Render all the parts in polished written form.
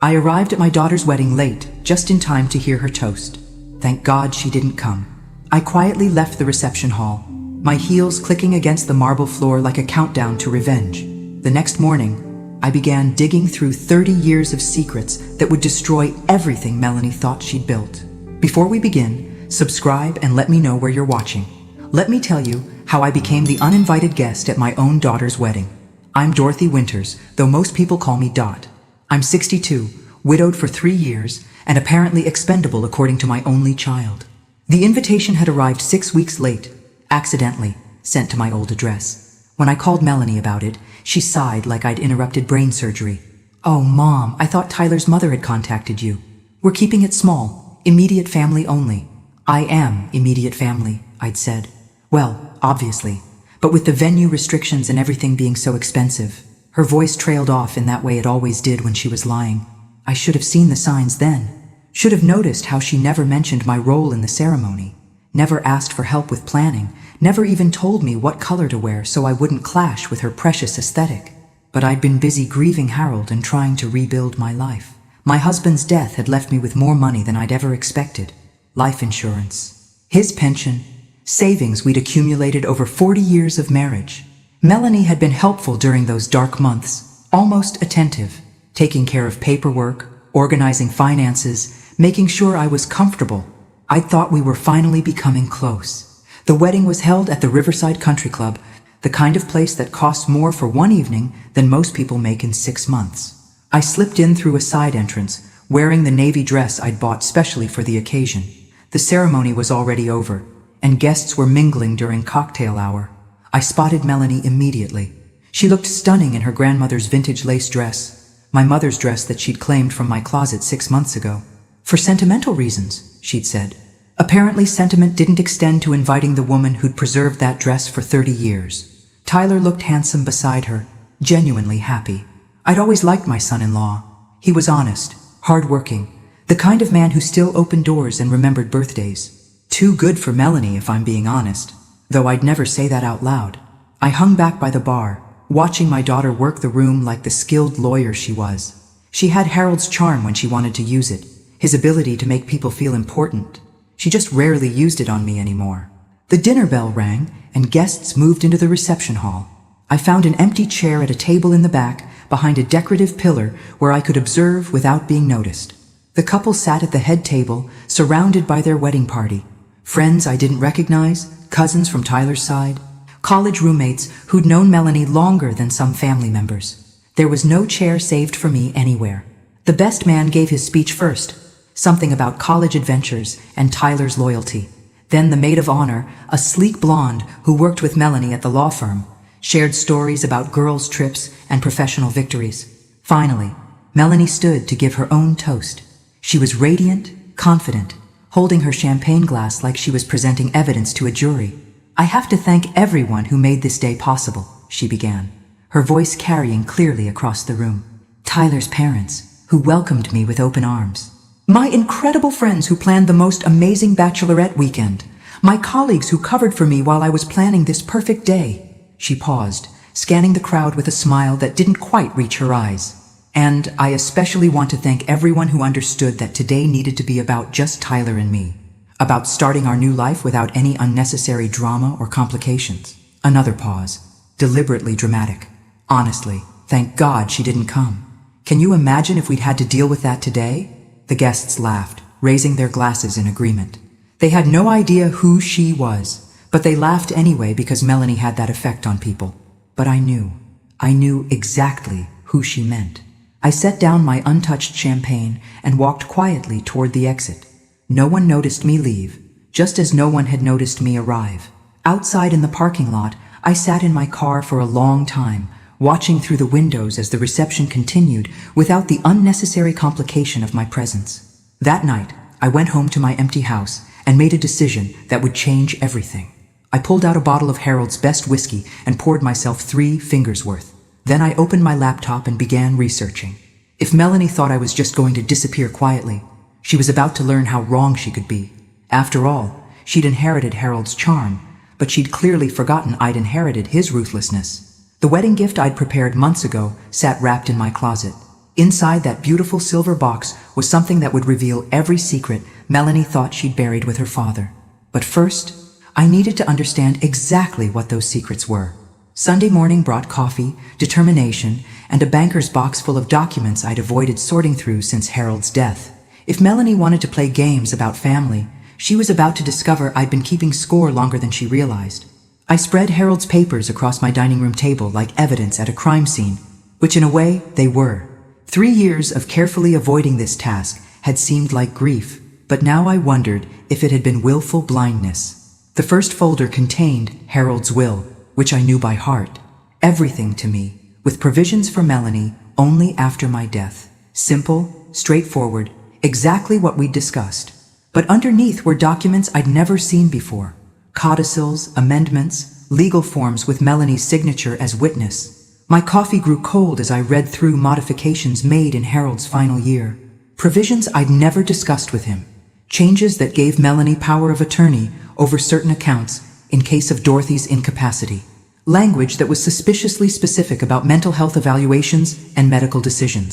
I arrived at my daughter's wedding late, just in time to hear her toast. Thank God she didn't come. I quietly left the reception hall, my heels clicking against the marble floor like a countdown to revenge. The next morning, I began digging through 30 years of secrets that would destroy everything Melanie thought she'd built. Before we begin, subscribe and let me know where you're watching. Let me tell you how I became the uninvited guest at my own daughter's wedding. I'm Dorothy Winters, though most people call me Dot. I'm 62, widowed for 3 years, and apparently expendable according to my only child. The invitation had arrived 6 weeks late, accidentally sent to my old address. When I called Melanie about it, she sighed like I'd interrupted brain surgery. "Oh, Mom, I thought Tyler's mother had contacted you. We're keeping it small, immediate family only." "I am immediate family," I'd said. "Well, obviously, but with the venue restrictions and everything being so expensive." Her voice trailed off in that way it always did when she was lying. I should have seen the signs then. Should have noticed how she never mentioned my role in the ceremony, never asked for help with planning, never even told me what color to wear so I wouldn't clash with her precious aesthetic. But I'd been busy grieving Harold and trying to rebuild my life. My husband's death had left me with more money than I'd ever expected. Life insurance, his pension, savings we'd accumulated over 40 years of marriage. Melanie had been helpful during those dark months, almost attentive, taking care of paperwork, organizing finances, making sure I was comfortable. I thought we were finally becoming close. The wedding was held at the Riverside Country Club, the kind of place that costs more for one evening than most people make in 6 months. I slipped in through a side entrance, wearing the navy dress I'd bought specially for the occasion. The ceremony was already over, and guests were mingling during cocktail hour. I spotted Melanie immediately. She looked stunning in her grandmother's vintage lace dress, my mother's dress that she'd claimed from my closet 6 months ago. "For sentimental reasons," she'd said. Apparently sentiment didn't extend to inviting the woman who'd preserved that dress for 30 years. Tyler looked handsome beside her, genuinely happy. I'd always liked my son-in-law. He was honest, hardworking, the kind of man who still opened doors and remembered birthdays. Too good for Melanie, if I'm being honest, though I'd never say that out loud. I hung back by the bar, watching my daughter work the room like the skilled lawyer she was. She had Harold's charm when she wanted to use it, his ability to make people feel important. She just rarely used it on me anymore. The dinner bell rang, and guests moved into the reception hall. I found an empty chair at a table in the back, behind a decorative pillar where I could observe without being noticed. The couple sat at the head table, surrounded by their wedding party. Friends I didn't recognize, cousins from Tyler's side, college roommates who'd known Melanie longer than some family members. There was no chair saved for me anywhere. The best man gave his speech first, something about college adventures and Tyler's loyalty. Then the maid of honor, a sleek blonde who worked with Melanie at the law firm, shared stories about girls' trips and professional victories. Finally, Melanie stood to give her own toast. She was radiant, confident, holding her champagne glass like she was presenting evidence to a jury. "I have to thank everyone who made this day possible," she began, her voice carrying clearly across the room. "Tyler's parents, who welcomed me with open arms. My incredible friends who planned the most amazing bachelorette weekend. My colleagues who covered for me while I was planning this perfect day." She paused, scanning the crowd with a smile that didn't quite reach her eyes. "And I especially want to thank everyone who understood that today needed to be about just Tyler and me. About starting our new life without any unnecessary drama or complications." Another pause, deliberately dramatic. "Honestly, thank God she didn't come. Can you imagine if we'd had to deal with that today?" The guests laughed, raising their glasses in agreement. They had no idea who she was, but they laughed anyway because Melanie had that effect on people. But I knew exactly who she meant. I set down my untouched champagne and walked quietly toward the exit. No one noticed me leave, just as no one had noticed me arrive. Outside in the parking lot, I sat in my car for a long time, watching through the windows as the reception continued without the unnecessary complication of my presence. That night, I went home to my empty house and made a decision that would change everything. I pulled out a bottle of Harold's best whiskey and poured myself 3 fingers worth. Then I opened my laptop and began researching. If Melanie thought I was just going to disappear quietly, she was about to learn how wrong she could be. After all, she'd inherited Harold's charm, but she'd clearly forgotten I'd inherited his ruthlessness. The wedding gift I'd prepared months ago sat wrapped in my closet. Inside that beautiful silver box was something that would reveal every secret Melanie thought she'd buried with her father. But first, I needed to understand exactly what those secrets were. Sunday morning brought coffee, determination, and a banker's box full of documents I'd avoided sorting through since Harold's death. If Melanie wanted to play games about family, she was about to discover I'd been keeping score longer than she realized. I spread Harold's papers across my dining room table like evidence at a crime scene, which in a way they were. 3 years of carefully avoiding this task had seemed like grief, but now I wondered if it had been willful blindness. The first folder contained Harold's will, which I knew by heart. Everything to me, with provisions for Melanie only after my death. Simple, straightforward, exactly what we'd discussed. But underneath were documents I'd never seen before. Codicils, amendments, legal forms with Melanie's signature as witness. My coffee grew cold as I read through modifications made in Harold's final year. Provisions I'd never discussed with him. Changes that gave Melanie power of attorney over certain accounts in case of Dorothy's incapacity. Language that was suspiciously specific about mental health evaluations and medical decisions.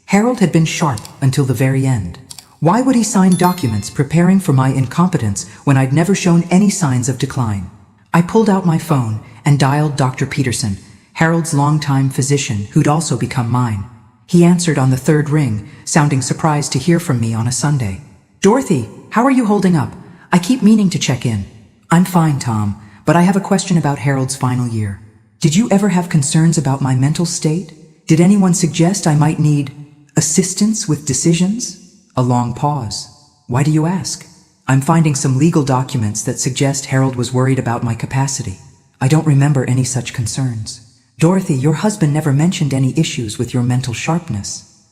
Harold had been sharp until the very end. Why would he sign documents preparing for my incompetence when I'd never shown any signs of decline? I pulled out my phone and dialed Dr. Peterson, Harold's longtime physician who'd also become mine. He answered on the third ring, sounding surprised to hear from me on a Sunday. "Dorothy, how are you holding up? I keep meaning to check in." "I'm fine, Tom, but I have a question about Harold's final year. Did you ever have concerns about my mental state? Did anyone suggest I might need assistance with decisions?" A long pause. "Why do you ask?" "I'm finding some legal documents that suggest Harold was worried about my capacity. I don't remember any such concerns." "Dorothy, your husband never mentioned any issues with your mental sharpness."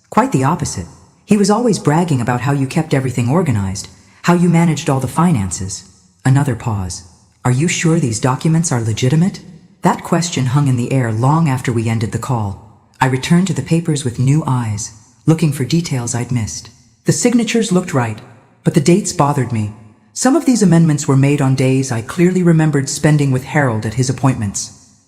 "Quite the opposite. He was always bragging about how you kept everything organized, how you managed all the finances." Another pause. "Are you sure these documents are legitimate?" That question hung in the air long after we ended the call. I returned to the papers with new eyes, looking for details I'd missed. The signatures looked right, but the dates bothered me. Some of these amendments were made on days I clearly remembered spending with Harold at his appointments.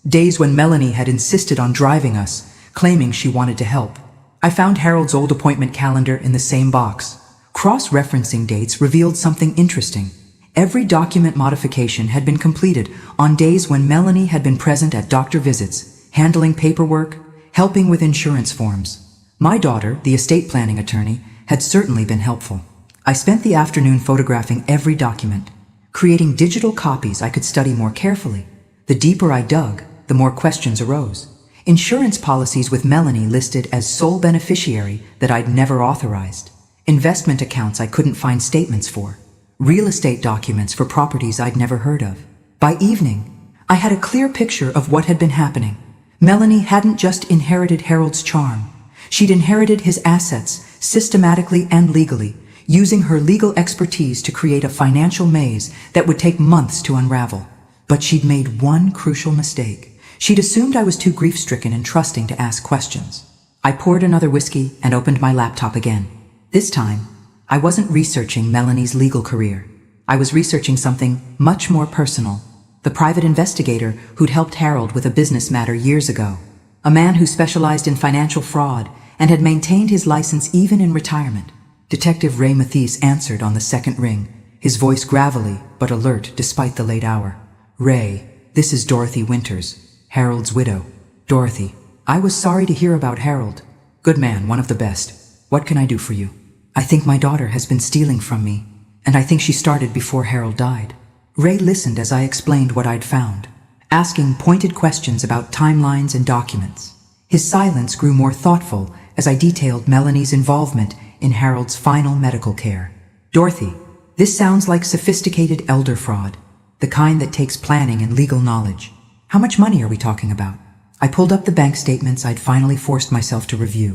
Days when Melanie had insisted on driving us, claiming she wanted to help. I found Harold's old appointment calendar in the same box. Cross-referencing dates revealed something interesting. Every document modification had been completed on days when Melanie had been present at doctor visits, handling paperwork, helping with insurance forms. My daughter, the estate planning attorney, had certainly been helpful. I spent the afternoon photographing every document, creating digital copies I could study more carefully. The deeper I dug, the more questions arose. Insurance policies with Melanie listed as sole beneficiary that I'd never authorized. Investment accounts I couldn't find statements for. Real estate documents for properties I'd never heard of. By evening, I had a clear picture of what had been happening. Melanie hadn't just inherited Harold's charm. She'd inherited his assets, systematically and legally, using her legal expertise to create a financial maze that would take months to unravel. But she'd made one crucial mistake. She'd assumed I was too grief-stricken and trusting to ask questions. I poured another whiskey and opened my laptop again. This time, I wasn't researching Melanie's legal career. I was researching something much more personal. The private investigator who'd helped Harold with a business matter years ago. A man who specialized in financial fraud and had maintained his license even in retirement. Detective Ray Mathis answered on the second ring, his voice gravelly but alert despite the late hour. "Ray, this is Dorothy Winters, Harold's widow." "Dorothy, I was sorry to hear about Harold." "Good man, one of the best. What can I do for you?" "I think my daughter has been stealing from me, and I think she started before Harold died." Ray listened as I explained what I'd found, asking pointed questions about timelines and documents. His silence grew more thoughtful as I detailed Melanie's involvement in Harold's final medical care. "Dorothy, this sounds like sophisticated elder fraud, the kind that takes planning and legal knowledge. How much money are we talking about?" I pulled up the bank statements I'd finally forced myself to review.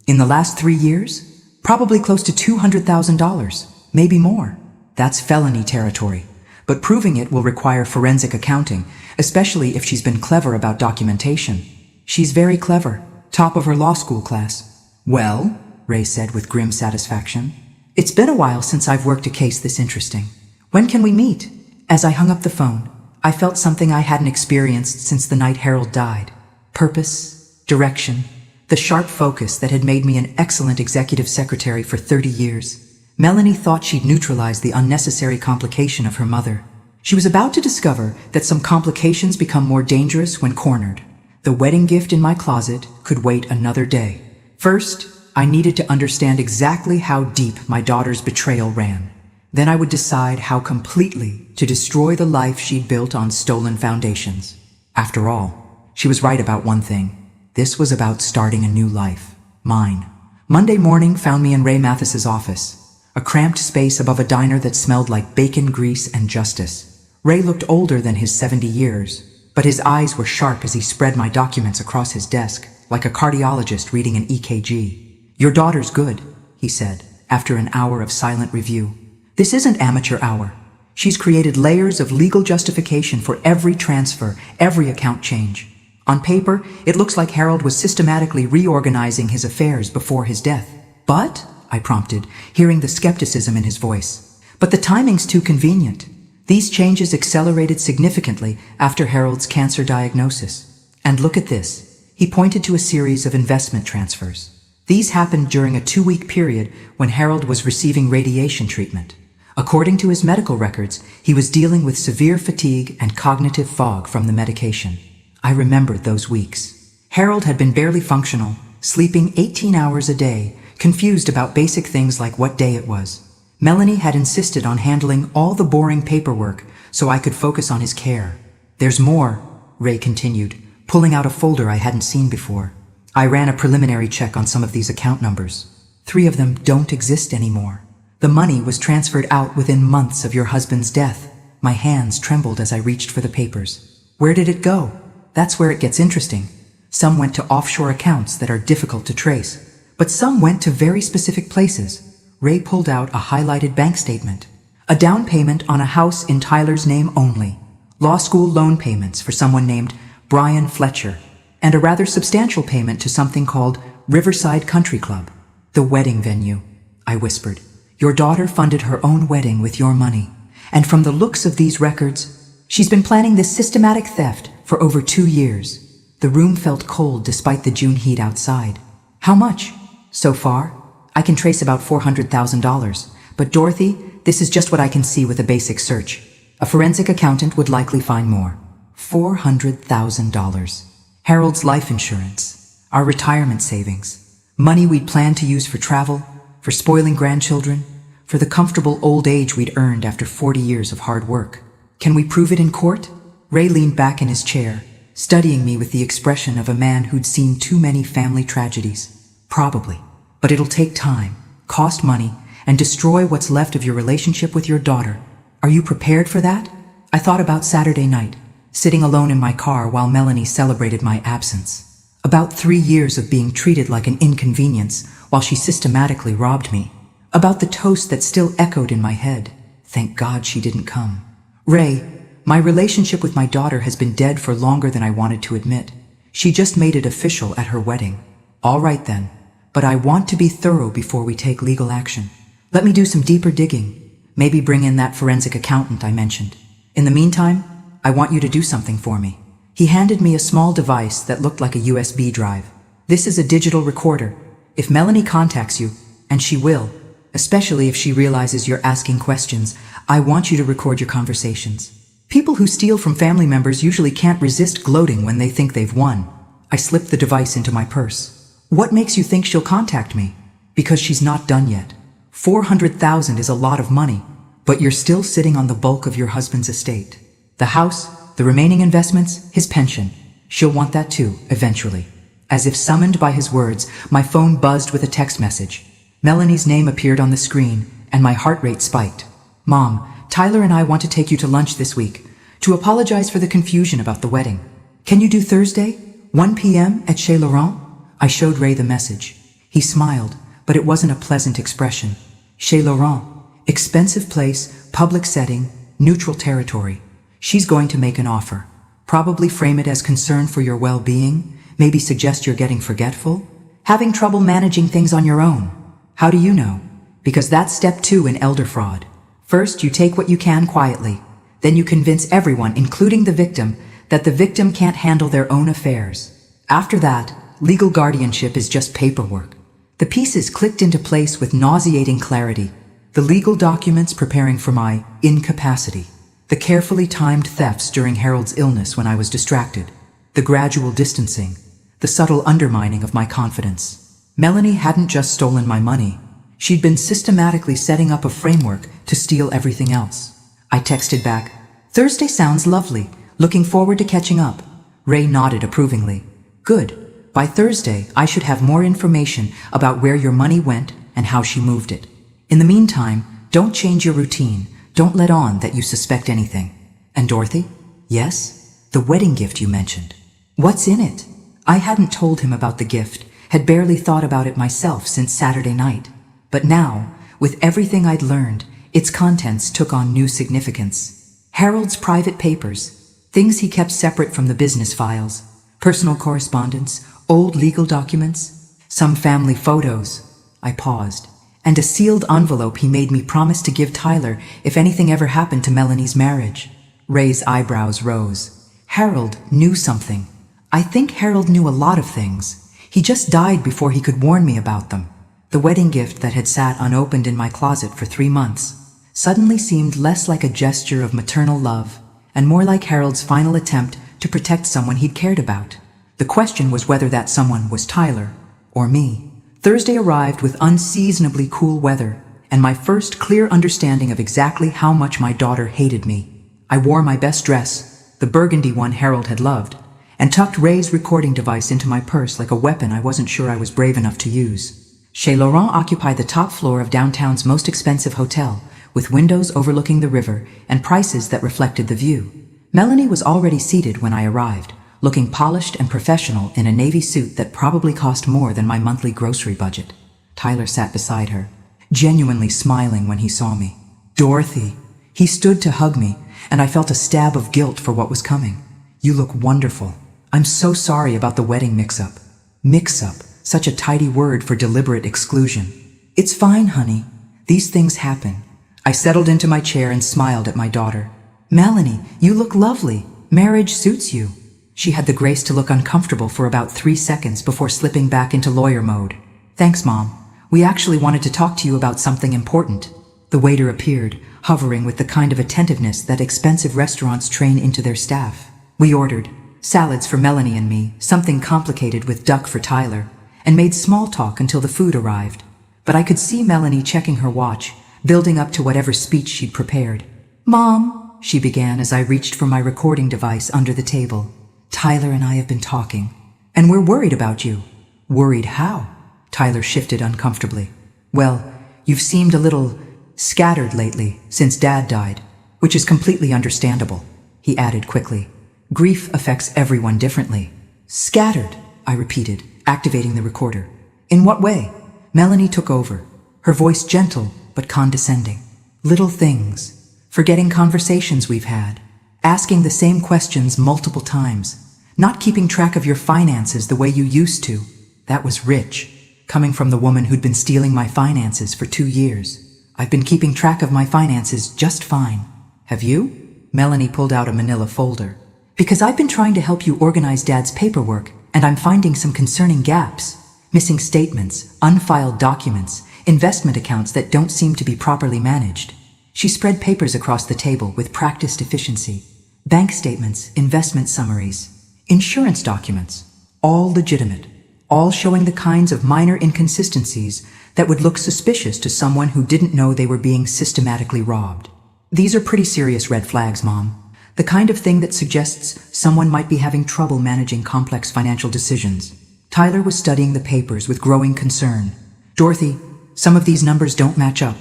"In the last 3 years? Probably close to $200,000, maybe more. That's felony territory. But proving it will require forensic accounting, especially if she's been clever about documentation." "She's very clever, top of her law school class." "Well," Ray said with grim satisfaction, "it's been a while since I've worked a case this interesting. When can we meet?" As I hung up the phone, I felt something I hadn't experienced since the night Harold died. Purpose, direction, The sharp focus that had made me an excellent executive secretary for 30 years. Melanie thought she'd neutralized the unnecessary complication of her mother. She was about to discover that some complications become more dangerous when cornered. The wedding gift in my closet could wait another day. First, I needed to understand exactly how deep my daughter's betrayal ran. Then I would decide how completely to destroy the life she'd built on stolen foundations. After all, she was right about one thing. This was about starting a new life. Mine. Monday morning found me in Ray Mathis's office. A cramped space above a diner that smelled like bacon, grease, and justice. Ray looked older than his 70 years, but his eyes were sharp as he spread my documents across his desk, like a cardiologist reading an EKG. "Your daughter's good," he said, after an hour of silent review. "This isn't amateur hour. She's created layers of legal justification for every transfer, every account change. On paper, it looks like Harold was systematically reorganizing his affairs before his death. But, I prompted, hearing the skepticism in his voice. But the timing's too convenient. These changes accelerated significantly after Harold's cancer diagnosis. And look at this. He pointed to a series of investment transfers. These happened during a 2-week period when Harold was receiving radiation treatment. According to his medical records, he was dealing with severe fatigue and cognitive fog from the medication. I remembered those weeks. Harold had been barely functional, sleeping 18 hours a day, confused about basic things like what day it was. Melanie had insisted on handling all the boring paperwork so I could focus on his care. "There's more," Ray continued, pulling out a folder I hadn't seen before. "I ran a preliminary check on some of these account numbers. 3 of them don't exist anymore. The money was transferred out within months of your husband's death." My hands trembled as I reached for the papers. "Where did it go?" "That's where it gets interesting. Some went to offshore accounts that are difficult to trace. But some went to very specific places." Ray pulled out a highlighted bank statement. "A down payment on a house in Tyler's name only. Law school loan payments for someone named Brian Fletcher. And a rather substantial payment to something called Riverside Country Club. The wedding venue," I whispered. "Your daughter funded her own wedding with your money. And from the looks of these records, she's been planning this systematic theft for over 2 years." The room felt cold despite the June heat outside. "How much?" "So far, I can trace about $400,000. But Dorothy, this is just what I can see with a basic search. A forensic accountant would likely find more." $400,000. Harold's life insurance, our retirement savings, money we'd planned to use for travel, for spoiling grandchildren, for the comfortable old age we'd earned after 40 years of hard work. "Can we prove it in court?" Ray leaned back in his chair, studying me with the expression of a man who'd seen too many family tragedies. "Probably. But it'll take time, cost money, and destroy what's left of your relationship with your daughter. Are you prepared for that?" I thought about Saturday night, sitting alone in my car while Melanie celebrated my absence. About 3 years of being treated like an inconvenience while she systematically robbed me. About the toast that still echoed in my head. Thank God she didn't come. "Ray, my relationship with my daughter has been dead for longer than I wanted to admit. She just made it official at her wedding." "All right then. But I want to be thorough before we take legal action. Let me do some deeper digging. Maybe bring in that forensic accountant I mentioned. In the meantime, I want you to do something for me." He handed me a small device that looked like a USB drive. "This is a digital recorder. If Melanie contacts you, and she will, especially if she realizes you're asking questions, I want you to record your conversations. People who steal from family members usually can't resist gloating when they think they've won." I slipped the device into my purse. "What makes you think she'll contact me?" "Because she's not done yet. 400,000 is a lot of money, but you're still sitting on the bulk of your husband's estate. The house, the remaining investments, his pension. She'll want that too, eventually." As if summoned by his words, my phone buzzed with a text message. Melanie's name appeared on the screen, and my heart rate spiked. "Mom, Tyler and I want to take you to lunch this week, to apologize for the confusion about the wedding. Can you do Thursday, 1 p.m. at Chez Laurent?" I showed Ray the message. He smiled, but it wasn't a pleasant expression. Chez Laurent. Expensive place, public setting, neutral territory. She's going to make an offer. Probably frame it as concern for your well-being, maybe suggest you're getting forgetful, having trouble managing things on your own. How do you know? Because that's step 2 in elder fraud. First, you take what you can quietly. Then you convince everyone, including the victim, that the victim can't handle their own affairs. After that, legal guardianship is just paperwork. The pieces clicked into place with nauseating clarity. The legal documents preparing for my incapacity. The carefully timed thefts during Harold's illness when I was distracted. The gradual distancing. The subtle undermining of my confidence. Melanie hadn't just stolen my money. She'd been systematically setting up a framework to steal everything else. I texted back, "Thursday sounds lovely. Looking forward to catching up." Ray nodded approvingly. "Good. By Thursday, I should have more information about where your money went and how she moved it. In the meantime, don't change your routine. Don't let on that you suspect anything." "And Dorothy?" "Yes? The wedding gift you mentioned. What's in it?" I hadn't told him about the gift, had barely thought about it myself since Saturday night. But now, with everything I'd learned, its contents took on new significance. Harold's private papers, things he kept separate from the business files, personal correspondence, old legal documents, some family photos. I paused. And a sealed envelope he made me promise to give Tyler if anything ever happened to Melanie's marriage. Ray's eyebrows rose. Harold knew something. I think Harold knew a lot of things. He just died before he could warn me about them. The wedding gift that had sat unopened in my closet for 3 months suddenly seemed less like a gesture of maternal love and more like Harold's final attempt to protect someone he'd cared about. The question was whether that someone was Tyler or me. Thursday arrived with unseasonably cool weather and my first clear understanding of exactly how much my daughter hated me. I wore my best dress, the burgundy one Harold had loved, and tucked Ray's recording device into my purse like a weapon I wasn't sure I was brave enough to use. Chez Laurent occupied the top floor of downtown's most expensive hotel, with windows overlooking the river and prices that reflected the view. Melanie was already seated when I arrived, looking polished and professional in a navy suit that probably cost more than my monthly grocery budget. Tyler sat beside her, genuinely smiling when he saw me. "Dorothy." He stood to hug me, and I felt a stab of guilt for what was coming. "You look wonderful. I'm so sorry about the wedding mix-up." Mix-up, such a tidy word for deliberate exclusion. "It's fine, honey. These things happen." I settled into my chair and smiled at my daughter. "Melanie, you look lovely. Marriage suits you." She had the grace to look uncomfortable for about 3 seconds before slipping back into lawyer mode. "Thanks, Mom. We actually wanted to talk to you about something important." The waiter appeared, hovering with the kind of attentiveness that expensive restaurants train into their staff. We ordered salads for Melanie and me, something complicated with duck for Tyler, and made small talk until the food arrived. But I could see Melanie checking her watch, building up to whatever speech she'd prepared. "Mom," she began as I reached for my recording device under the table. "Tyler and I have been talking, and we're worried about you." "Worried how?" Tyler shifted uncomfortably. "Well, you've seemed a little scattered lately, since Dad died, which is completely understandable," he added quickly. "Grief affects everyone differently." "Scattered," I repeated, activating the recorder. "In what way?" Melanie took over, her voice gentle but condescending. "Little things. Forgetting conversations we've had. Asking the same questions multiple times. Not keeping track of your finances the way you used to." That was rich, coming from the woman who'd been stealing my finances for 2 years. "I've been keeping track of my finances just fine. Have you?" Melanie pulled out a manila folder. "Because I've been trying to help you organize Dad's paperwork, and I'm finding some concerning gaps. Missing statements, unfiled documents, investment accounts that don't seem to be properly managed." She spread papers across the table with practiced efficiency. Bank statements, investment summaries, insurance documents, all legitimate, all showing the kinds of minor inconsistencies that would look suspicious to someone who didn't know they were being systematically robbed. "These are pretty serious red flags, Mom. The kind of thing that suggests someone might be having trouble managing complex financial decisions." Tyler was studying the papers with growing concern. "Dorothy, some of these numbers don't match up.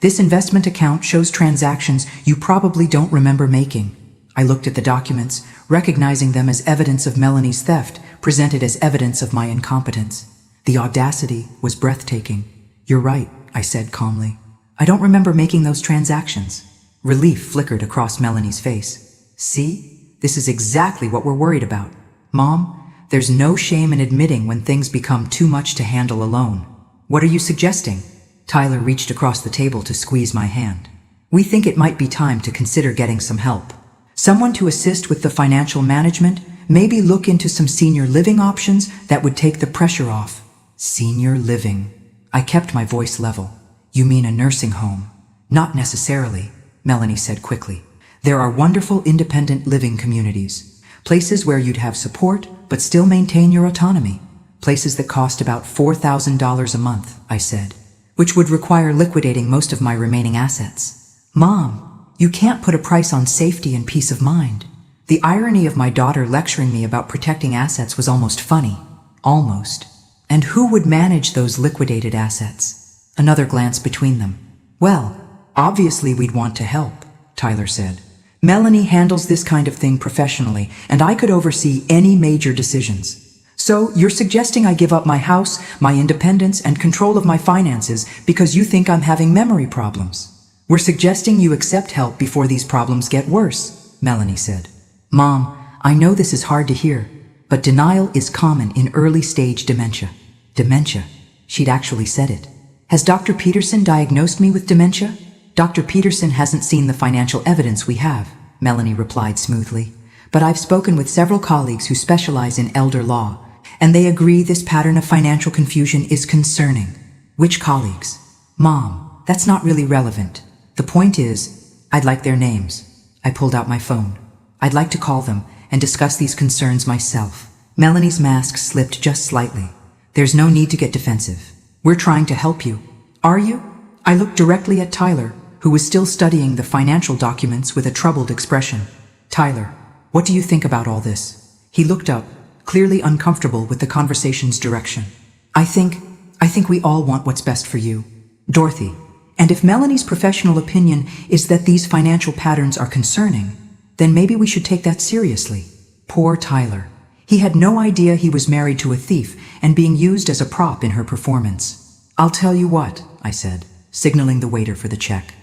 This investment account shows transactions you probably don't remember making." I looked at the documents, recognizing them as evidence of Melanie's theft, presented as evidence of my incompetence. The audacity was breathtaking. "You're right," I said calmly. "I don't remember making those transactions." Relief flickered across Melanie's face. "See? This is exactly what we're worried about. Mom, there's no shame in admitting when things become too much to handle alone. What are you suggesting?" Tyler reached across the table to squeeze my hand. "We think it might be time to consider getting some help. Someone to assist with the financial management maybe look into some senior living options that would take the pressure off. Senior living. I kept my voice level. You mean a nursing home? Not necessarily, Melanie said quickly. There are wonderful independent living communities. Places where you'd have support, but still maintain your autonomy. Places that cost about $4,000 a month, I said, which would require liquidating most of my remaining assets. Mom, you can't put a price on safety and peace of mind. The irony of my daughter lecturing me about protecting assets was almost funny. Almost. And who would manage those liquidated assets? Another glance between them. Well, obviously we'd want to help, Tyler said. Melanie handles this kind of thing professionally, and I could oversee any major decisions. So, you're suggesting I give up my house, my independence, and control of my finances because you think I'm having memory problems. We're suggesting you accept help before these problems get worse, Melanie said. Mom, I know this is hard to hear, but denial is common in early-stage dementia. Dementia. She'd actually said it. Has Dr. Peterson diagnosed me with dementia? Dr. Peterson hasn't seen the financial evidence we have, Melanie replied smoothly. But I've spoken with several colleagues who specialize in elder law, and they agree this pattern of financial confusion is concerning. Which colleagues? Mom, that's not really relevant. The point is, I'd like their names. I pulled out my phone. I'd like to call them and discuss these concerns myself. Melanie's mask slipped just slightly. There's no need to get defensive. We're trying to help you. Are you? I looked directly at Tyler, who was still studying the financial documents with a troubled expression. Tyler, what do you think about all this? He looked up, clearly uncomfortable with the conversation's direction. I think we all want what's best for you, Dorothy. And if Melanie's professional opinion is that these financial patterns are concerning, then maybe we should take that seriously. Poor Tyler. He had no idea he was married to a thief and being used as a prop in her performance. I'll tell you what, I said, signaling the waiter for the check.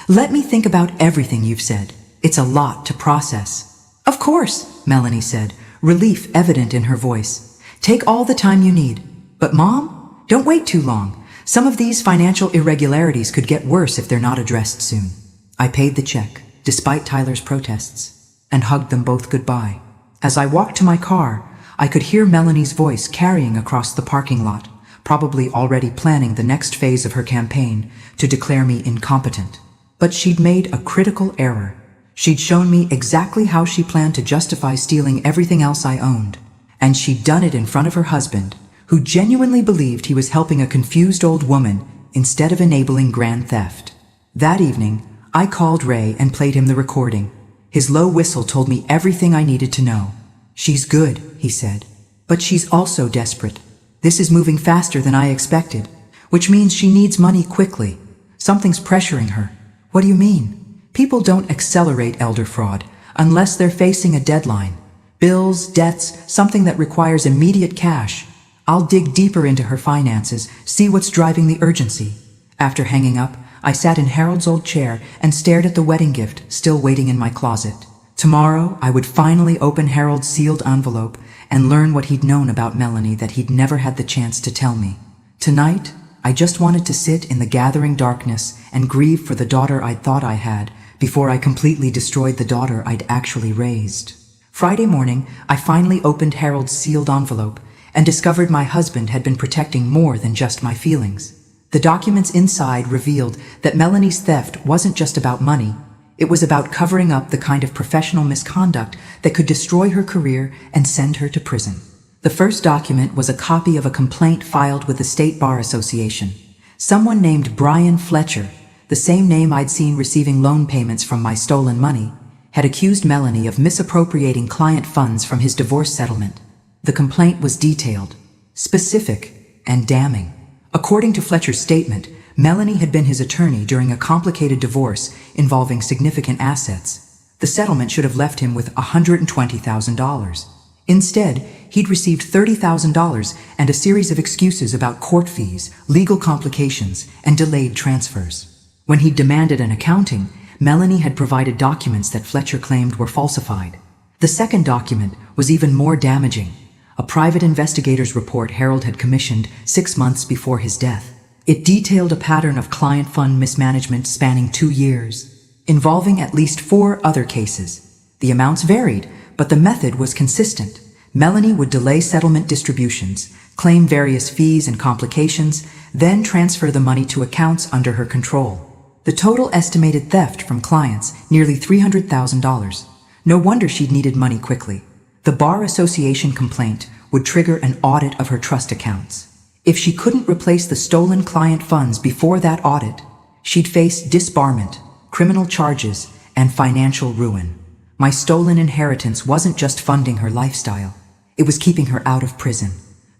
Let me think about everything you've said. It's a lot to process. Of course, Melanie said, relief evident in her voice. Take all the time you need. But Mom, don't wait too long. Some of these financial irregularities could get worse if they're not addressed soon. I paid the check, despite Tyler's protests, and hugged them both goodbye. As I walked to my car, I could hear Melanie's voice carrying across the parking lot, probably already planning the next phase of her campaign to declare me incompetent. But she'd made a critical error. She'd shown me exactly how she planned to justify stealing everything else I owned. And she'd done it in front of her husband, who genuinely believed he was helping a confused old woman instead of enabling grand theft. That evening, I called Ray and played him the recording. His low whistle told me everything I needed to know. She's good, he said. But she's also desperate. This is moving faster than I expected, which means she needs money quickly. Something's pressuring her. What do you mean? People don't accelerate elder fraud unless they're facing a deadline. Bills, debts, something that requires immediate cash. I'll dig deeper into her finances, see what's driving the urgency. After hanging up, I sat in Harold's old chair and stared at the wedding gift still waiting in my closet. Tomorrow, I would finally open Harold's sealed envelope and learn what he'd known about Melanie that he'd never had the chance to tell me. Tonight, I just wanted to sit in the gathering darkness and grieve for the daughter I'd thought I had before I completely destroyed the daughter I'd actually raised. Friday morning, I finally opened Harold's sealed envelope and discovered my husband had been protecting more than just my feelings. The documents inside revealed that Melanie's theft wasn't just about money. It was about covering up the kind of professional misconduct that could destroy her career and send her to prison. The first document was a copy of a complaint filed with the State Bar Association. Someone named Brian Fletcher, the same name I'd seen receiving loan payments from my stolen money, had accused Melanie of misappropriating client funds from his divorce settlement. The complaint was detailed, specific, and damning. According to Fletcher's statement, Melanie had been his attorney during a complicated divorce involving significant assets. The settlement should have left him with $120,000. Instead, he'd received $30,000 and a series of excuses about court fees, legal complications, and delayed transfers. When he demanded an accounting, Melanie had provided documents that Fletcher claimed were falsified. The second document was even more damaging. A private investigator's report Harold had commissioned 6 months before his death. It detailed a pattern of client fund mismanagement spanning 2 years, involving at least 4 other cases. The amounts varied, but the method was consistent. Melanie would delay settlement distributions, claim various fees and complications, then transfer the money to accounts under her control. The total estimated theft from clients, nearly $300,000. No wonder she'd needed money quickly. The Bar Association complaint would trigger an audit of her trust accounts. If she couldn't replace the stolen client funds before that audit, she'd face disbarment, criminal charges, and financial ruin. My stolen inheritance wasn't just funding her lifestyle. It was keeping her out of prison.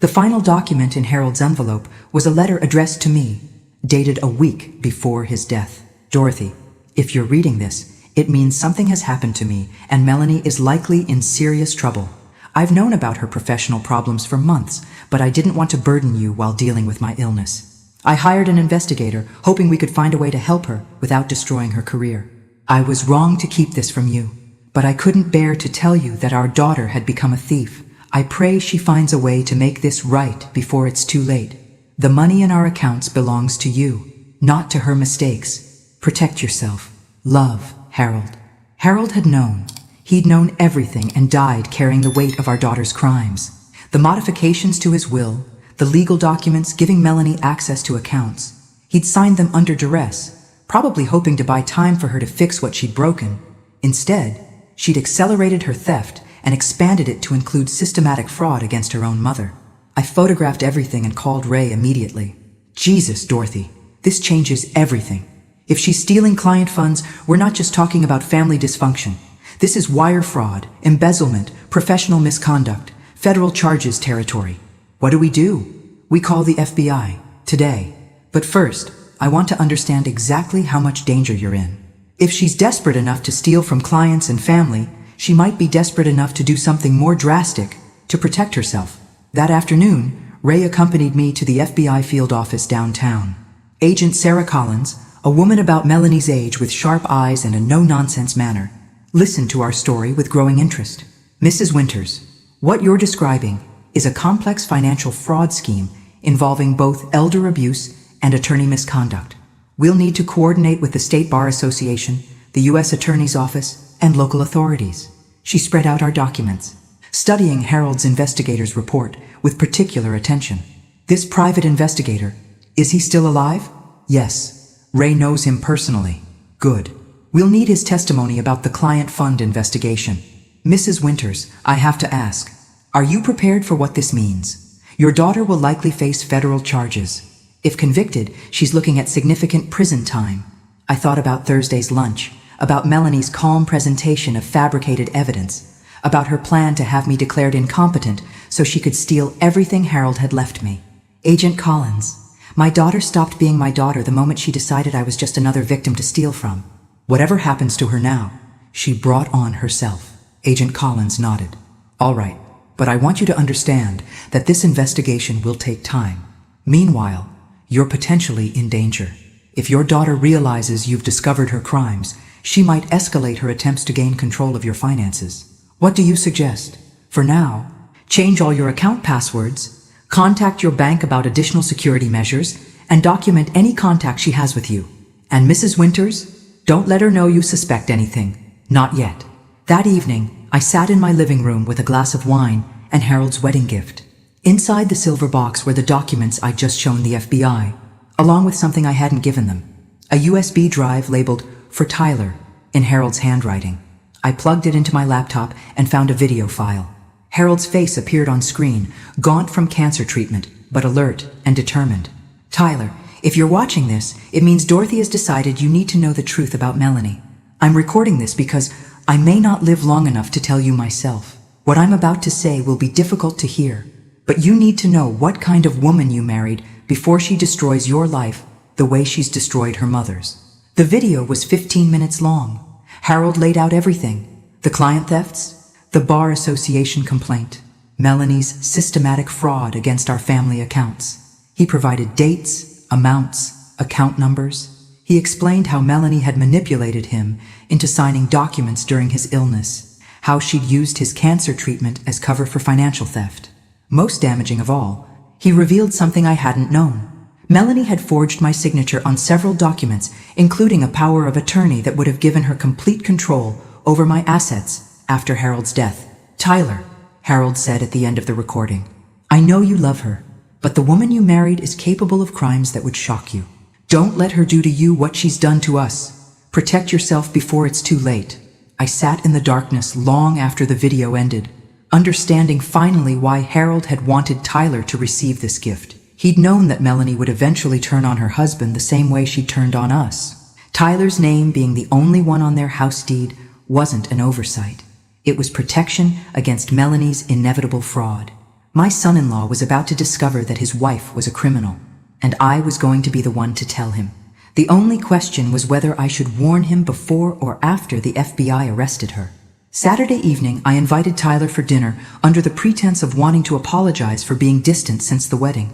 The final document in Harold's envelope was a letter addressed to me, dated a week before his death. Dorothy, if you're reading this, it means something has happened to me, and Melanie is likely in serious trouble. I've known about her professional problems for months, but I didn't want to burden you while dealing with my illness. I hired an investigator, hoping we could find a way to help her without destroying her career. I was wrong to keep this from you, but I couldn't bear to tell you that our daughter had become a thief. I pray she finds a way to make this right before it's too late. The money in our accounts belongs to you, not to her mistakes. Protect yourself. Love, Harold. Harold had known. He'd known everything and died carrying the weight of our daughter's crimes. The modifications to his will, the legal documents giving Melanie access to accounts. He'd signed them under duress, probably hoping to buy time for her to fix what she'd broken. Instead, she'd accelerated her theft and expanded it to include systematic fraud against her own mother. I photographed everything and called Ray immediately. Jesus, Dorothy, this changes everything. If she's stealing client funds, we're not just talking about family dysfunction. This is wire fraud, embezzlement, professional misconduct, federal charges territory. What do? We call the FBI, today. But first, I want to understand exactly how much danger you're in. If she's desperate enough to steal from clients and family, she might be desperate enough to do something more drastic, to protect herself. That afternoon, Ray accompanied me to the FBI field office downtown. Agent Sarah Collins, a woman about Melanie's age with sharp eyes and a no-nonsense manner, listened to our story with growing interest. Mrs. Winters, what you're describing is a complex financial fraud scheme involving both elder abuse and attorney misconduct. We'll need to coordinate with the State Bar Association, the U.S. Attorney's Office, and local authorities. She spread out our documents, studying Harold's investigator's report with particular attention. This private investigator, is he still alive? Yes. Ray knows him personally. Good. We'll need his testimony about the client fund investigation. Mrs. Winters, I have to ask, are you prepared for what this means? Your daughter will likely face federal charges. If convicted, she's looking at significant prison time. I thought about Thursday's lunch, about Melanie's calm presentation of fabricated evidence, about her plan to have me declared incompetent so she could steal everything Harold had left me. Agent Collins, my daughter stopped being my daughter the moment she decided I was just another victim to steal from. Whatever happens to her now, she brought on herself. Agent Collins nodded. All right, but I want you to understand that this investigation will take time. Meanwhile, you're potentially in danger. If your daughter realizes you've discovered her crimes, she might escalate her attempts to gain control of your finances. What do you suggest? For now, change all your account passwords, contact your bank about additional security measures, and document any contact she has with you. And Mrs. Winters, don't let her know you suspect anything. Not yet. That evening, I sat in my living room with a glass of wine and Harold's wedding gift. Inside the silver box were the documents I'd just shown the FBI, along with something I hadn't given them. A USB drive labeled, "For Tyler," in Harold's handwriting. I plugged it into my laptop and found a video file. Harold's face appeared on screen, gaunt from cancer treatment, but alert and determined. Tyler, if you're watching this, it means Dorothy has decided you need to know the truth about Melanie. I'm recording this because I may not live long enough to tell you myself. What I'm about to say will be difficult to hear, but you need to know what kind of woman you married before she destroys your life the way she's destroyed her mother's. The video was 15 minutes long. Harold laid out everything. The client thefts, the Bar Association complaint, Melanie's systematic fraud against our family accounts. He provided dates, amounts, account numbers. He explained how Melanie had manipulated him into signing documents during his illness, how she'd used his cancer treatment as cover for financial theft. Most damaging of all, he revealed something I hadn't known. Melanie had forged my signature on several documents, including a power of attorney that would have given her complete control over my assets after Harold's death. "Tyler," Harold said at the end of the recording, "I know you love her, but the woman you married is capable of crimes that would shock you. Don't let her do to you what she's done to us. Protect yourself before it's too late." I sat in the darkness long after the video ended, understanding finally why Harold had wanted Tyler to receive this gift. He'd known that Melanie would eventually turn on her husband the same way she turned on us. Tyler's name being the only one on their house deed wasn't an oversight. It was protection against Melanie's inevitable fraud. My son-in-law was about to discover that his wife was a criminal, and I was going to be the one to tell him. The only question was whether I should warn him before or after the FBI arrested her. Saturday evening, I invited Tyler for dinner under the pretense of wanting to apologize for being distant since the wedding.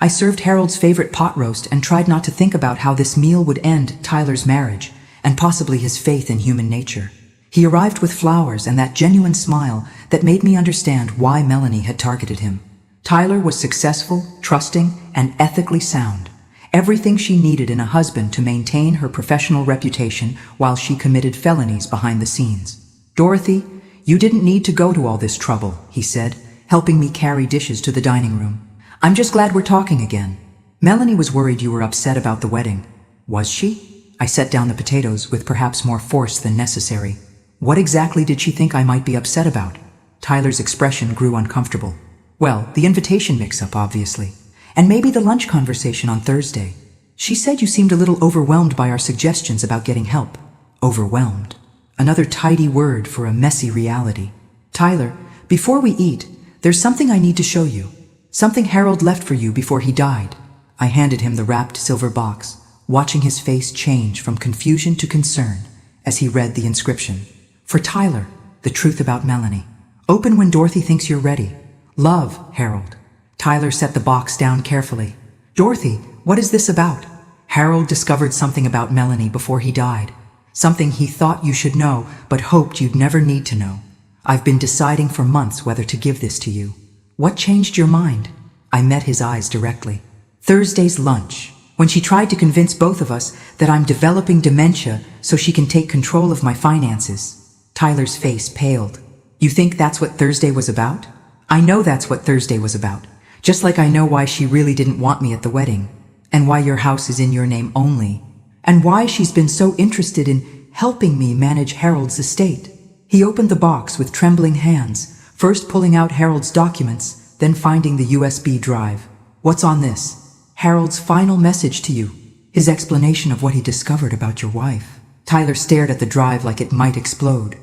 I served Harold's favorite pot roast and tried not to think about how this meal would end Tyler's marriage and possibly his faith in human nature. He arrived with flowers and that genuine smile that made me understand why Melanie had targeted him. Tyler was successful, trusting, and ethically sound. Everything she needed in a husband to maintain her professional reputation while she committed felonies behind the scenes. "Dorothy, you didn't need to go to all this trouble," he said, helping me carry dishes to the dining room. "I'm just glad we're talking again. Melanie was worried you were upset about the wedding." "Was she?" I set down the potatoes with perhaps more force than necessary. "What exactly did she think I might be upset about?" Tyler's expression grew uncomfortable. "Well, the invitation mix-up, obviously. And maybe the lunch conversation on Thursday. She said you seemed a little overwhelmed by our suggestions about getting help." Overwhelmed. Another tidy word for a messy reality. "Tyler, before we eat, there's something I need to show you. Something Harold left for you before he died." I handed him the wrapped silver box, watching his face change from confusion to concern as he read the inscription. "For Tyler, the truth about Melanie. Open when Dorothy thinks you're ready. Love, Harold." Tyler set the box down carefully. "Dorothy, what is this about?" "Harold discovered something about Melanie before he died. Something he thought you should know, but hoped you'd never need to know. I've been deciding for months whether to give this to you." "What changed your mind?" I met his eyes directly. "Thursday's lunch, when she tried to convince both of us that I'm developing dementia so she can take control of my finances." Tyler's face paled. "You think that's what Thursday was about?" "I know that's what Thursday was about. Just like I know why she really didn't want me at the wedding, and why your house is in your name only, and why she's been so interested in helping me manage Harold's estate." He opened the box with trembling hands, first pulling out Harold's documents, then finding the USB drive. "What's on this?" "Harold's final message to you. His explanation of what he discovered about your wife." Tyler stared at the drive like it might explode.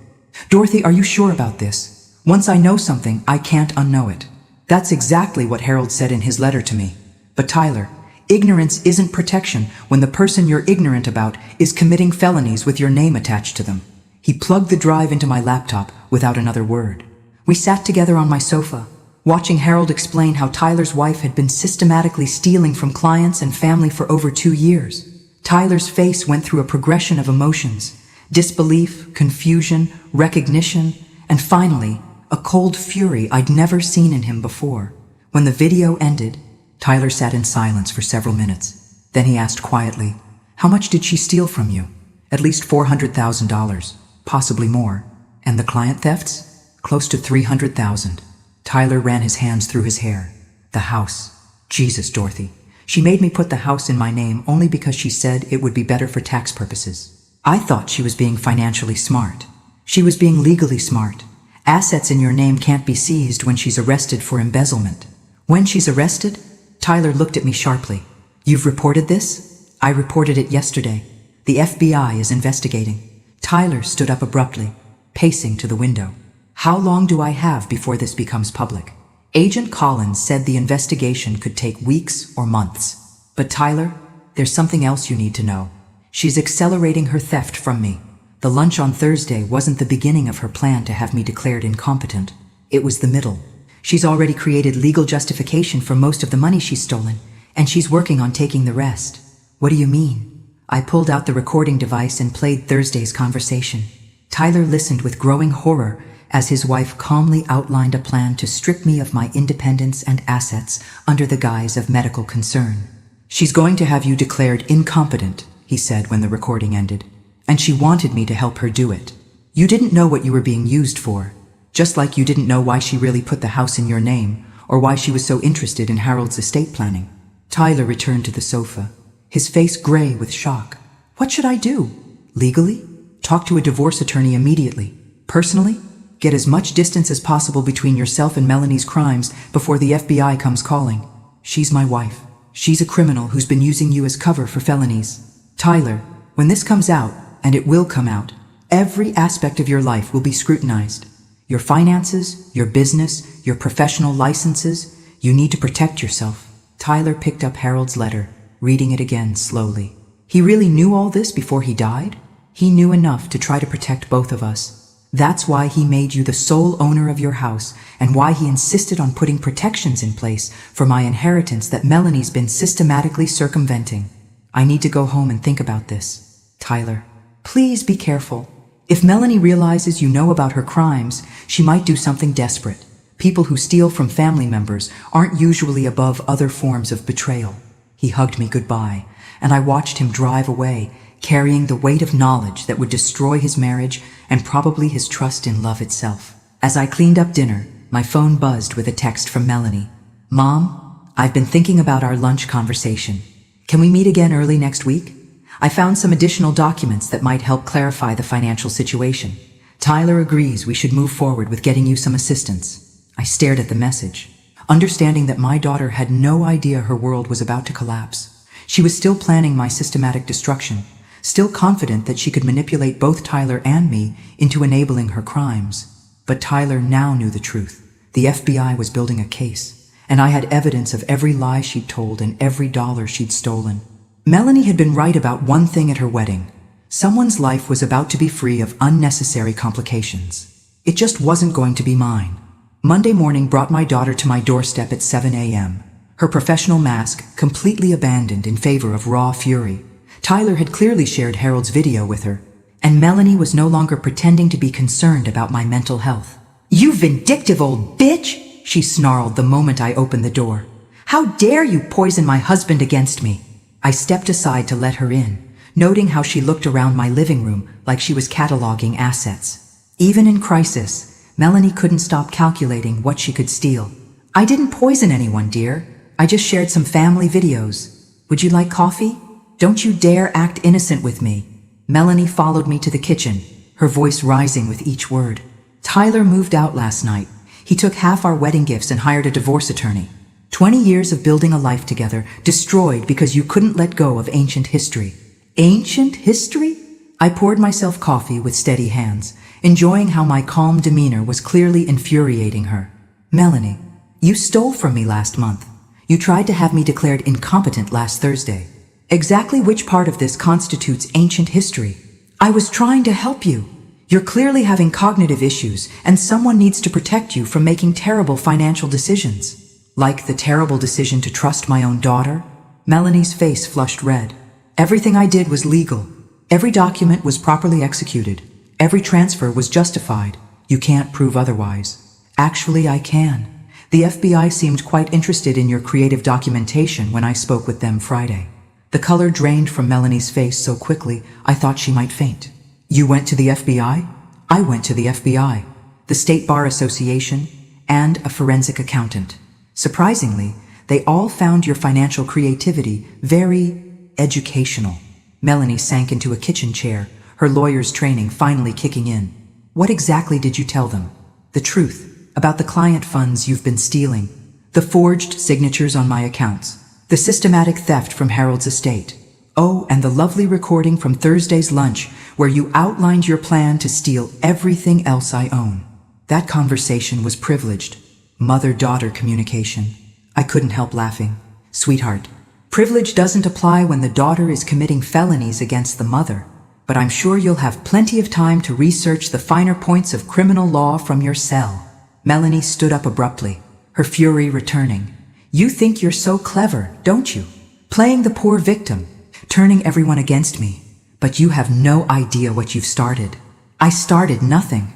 "Dorothy, are you sure about this? Once I know something, I can't unknow it." That's exactly what Harold said in his letter to me. But Tyler, ignorance isn't protection when the person you're ignorant about is committing felonies with your name attached to them. He plugged the drive into my laptop without another word. We sat together on my sofa, watching Harold explain how Tyler's wife had been systematically stealing from clients and family for over 2 years. Tyler's face went through a progression of emotions: disbelief, confusion, recognition, and finally, a cold fury I'd never seen in him before. When the video ended, Tyler sat in silence for several minutes. Then he asked quietly, "How much did she steal from you?" "At least $400,000, possibly more." "And the client thefts?" "Close to $300,000. Tyler ran his hands through his hair. "The house. Jesus, Dorothy. She made me put the house in my name only because she said it would be better for tax purposes. I thought she was being financially smart. She was being legally smart. Assets in your name can't be seized when she's arrested for embezzlement." "When she's arrested?" Tyler looked at me sharply. "You've reported this?" "I reported it yesterday. The FBI is investigating." Tyler stood up abruptly, pacing to the window. "How long do I have before this becomes public?" "Agent Collins said the investigation could take weeks or months." "But Tyler, there's something else you need to know. She's accelerating her theft from me. The lunch on Thursday wasn't the beginning of her plan to have me declared incompetent. It was the middle. She's already created legal justification for most of the money she's stolen, and she's working on taking the rest." "What do you mean?" I pulled out the recording device and played Thursday's conversation. Tyler listened with growing horror as his wife calmly outlined a plan to strip me of my independence and assets under the guise of medical concern. "She's going to have you declared incompetent," he said when the recording ended, "and she wanted me to help her do it." You didn't know what you were being used for, just like you didn't know why she really put the house in your name or why she was so interested in Harold's estate planning. Tyler returned to the sofa, his face gray with shock. What should I do? Legally? Talk to a divorce attorney immediately. Personally? Get as much distance as possible between yourself and Melanie's crimes before the FBI comes calling. She's my wife. She's a criminal who's been using you as cover for felonies. Tyler, when this comes out, and it will come out, every aspect of your life will be scrutinized. Your finances, your business, your professional licenses. You need to protect yourself. Tyler picked up Harold's letter, reading it again slowly. He really knew all this before he died? He knew enough to try to protect both of us. That's why he made you the sole owner of your house, and why he insisted on putting protections in place for my inheritance that Melanie's been systematically circumventing. I need to go home and think about this. Tyler, please be careful. If Melanie realizes you know about her crimes, she might do something desperate. People who steal from family members aren't usually above other forms of betrayal. He hugged me goodbye, and I watched him drive away, carrying the weight of knowledge that would destroy his marriage and probably his trust in love itself. As I cleaned up dinner, my phone buzzed with a text from Melanie. Mom, I've been thinking about our lunch conversation. Can we meet again early next week? I found some additional documents that might help clarify the financial situation. Tyler agrees we should move forward with getting you some assistance. I stared at the message, understanding that my daughter had no idea her world was about to collapse. She was still planning my systematic destruction, still confident that she could manipulate both Tyler and me into enabling her crimes. But Tyler now knew the truth. The FBI was building a case, and I had evidence of every lie she'd told and every dollar she'd stolen. Melanie had been right about one thing at her wedding. Someone's life was about to be free of unnecessary complications. It just wasn't going to be mine. Monday morning brought my daughter to my doorstep at 7 a.m., her professional mask completely abandoned in favor of raw fury. Tyler had clearly shared Harold's video with her, and Melanie was no longer pretending to be concerned about my mental health. "You vindictive old bitch!" she snarled the moment I opened the door. "How dare you poison my husband against me?" I stepped aside to let her in, noting how she looked around my living room like she was cataloging assets. Even in crisis, Melanie couldn't stop calculating what she could steal. "I didn't poison anyone, dear. I just shared some family videos. Would you like coffee? Don't you dare act innocent with me." Melanie followed me to the kitchen, her voice rising with each word. "Tyler moved out last night. He took half our wedding gifts and hired a divorce attorney. 20 years of building a life together, destroyed because you couldn't let go of ancient history." Ancient history? I poured myself coffee with steady hands, enjoying how my calm demeanor was clearly infuriating her. "Melanie, you stole from me last month. You tried to have me declared incompetent last Thursday. Exactly which part of this constitutes ancient history? I was trying to help you. You're clearly having cognitive issues, and someone needs to protect you from making terrible financial decisions. Like the terrible decision to trust my own daughter?" Melanie's face flushed red. "Everything I did was legal. Every document was properly executed. Every transfer was justified. You can't prove otherwise." "Actually, I can. The FBI seemed quite interested in your creative documentation when I spoke with them Friday." The color drained from Melanie's face so quickly, I thought she might faint. "You went to the FBI?" "I went to the FBI, the State Bar Association, and a forensic accountant. Surprisingly, they all found your financial creativity very educational." Melanie sank into a kitchen chair, her lawyer's training finally kicking in. "What exactly did you tell them?" "The truth, about the client funds you've been stealing, the forged signatures on my accounts, the systematic theft from Harold's estate. Oh, and the lovely recording from Thursday's lunch where you outlined your plan to steal everything else I own." That conversation was privileged. Mother-daughter communication. I couldn't help laughing. "Sweetheart, privilege doesn't apply when the daughter is committing felonies against the mother, but I'm sure you'll have plenty of time to research the finer points of criminal law from your cell." Melanie stood up abruptly, her fury returning. "You think you're so clever, don't you? Playing the poor victim, turning everyone against me. But you have no idea what you've started." "I started nothing.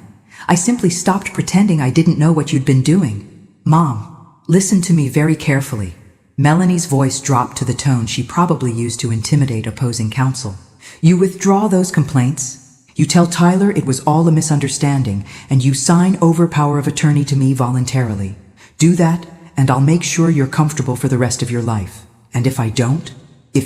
I simply stopped pretending I didn't know what you'd been doing." "Mom, listen to me very carefully." Melanie's voice dropped to the tone she probably used to intimidate opposing counsel. "You withdraw those complaints. You tell Tyler it was all a misunderstanding, and you sign over power of attorney to me voluntarily. Do that, and I'll make sure you're comfortable for the rest of your life. And if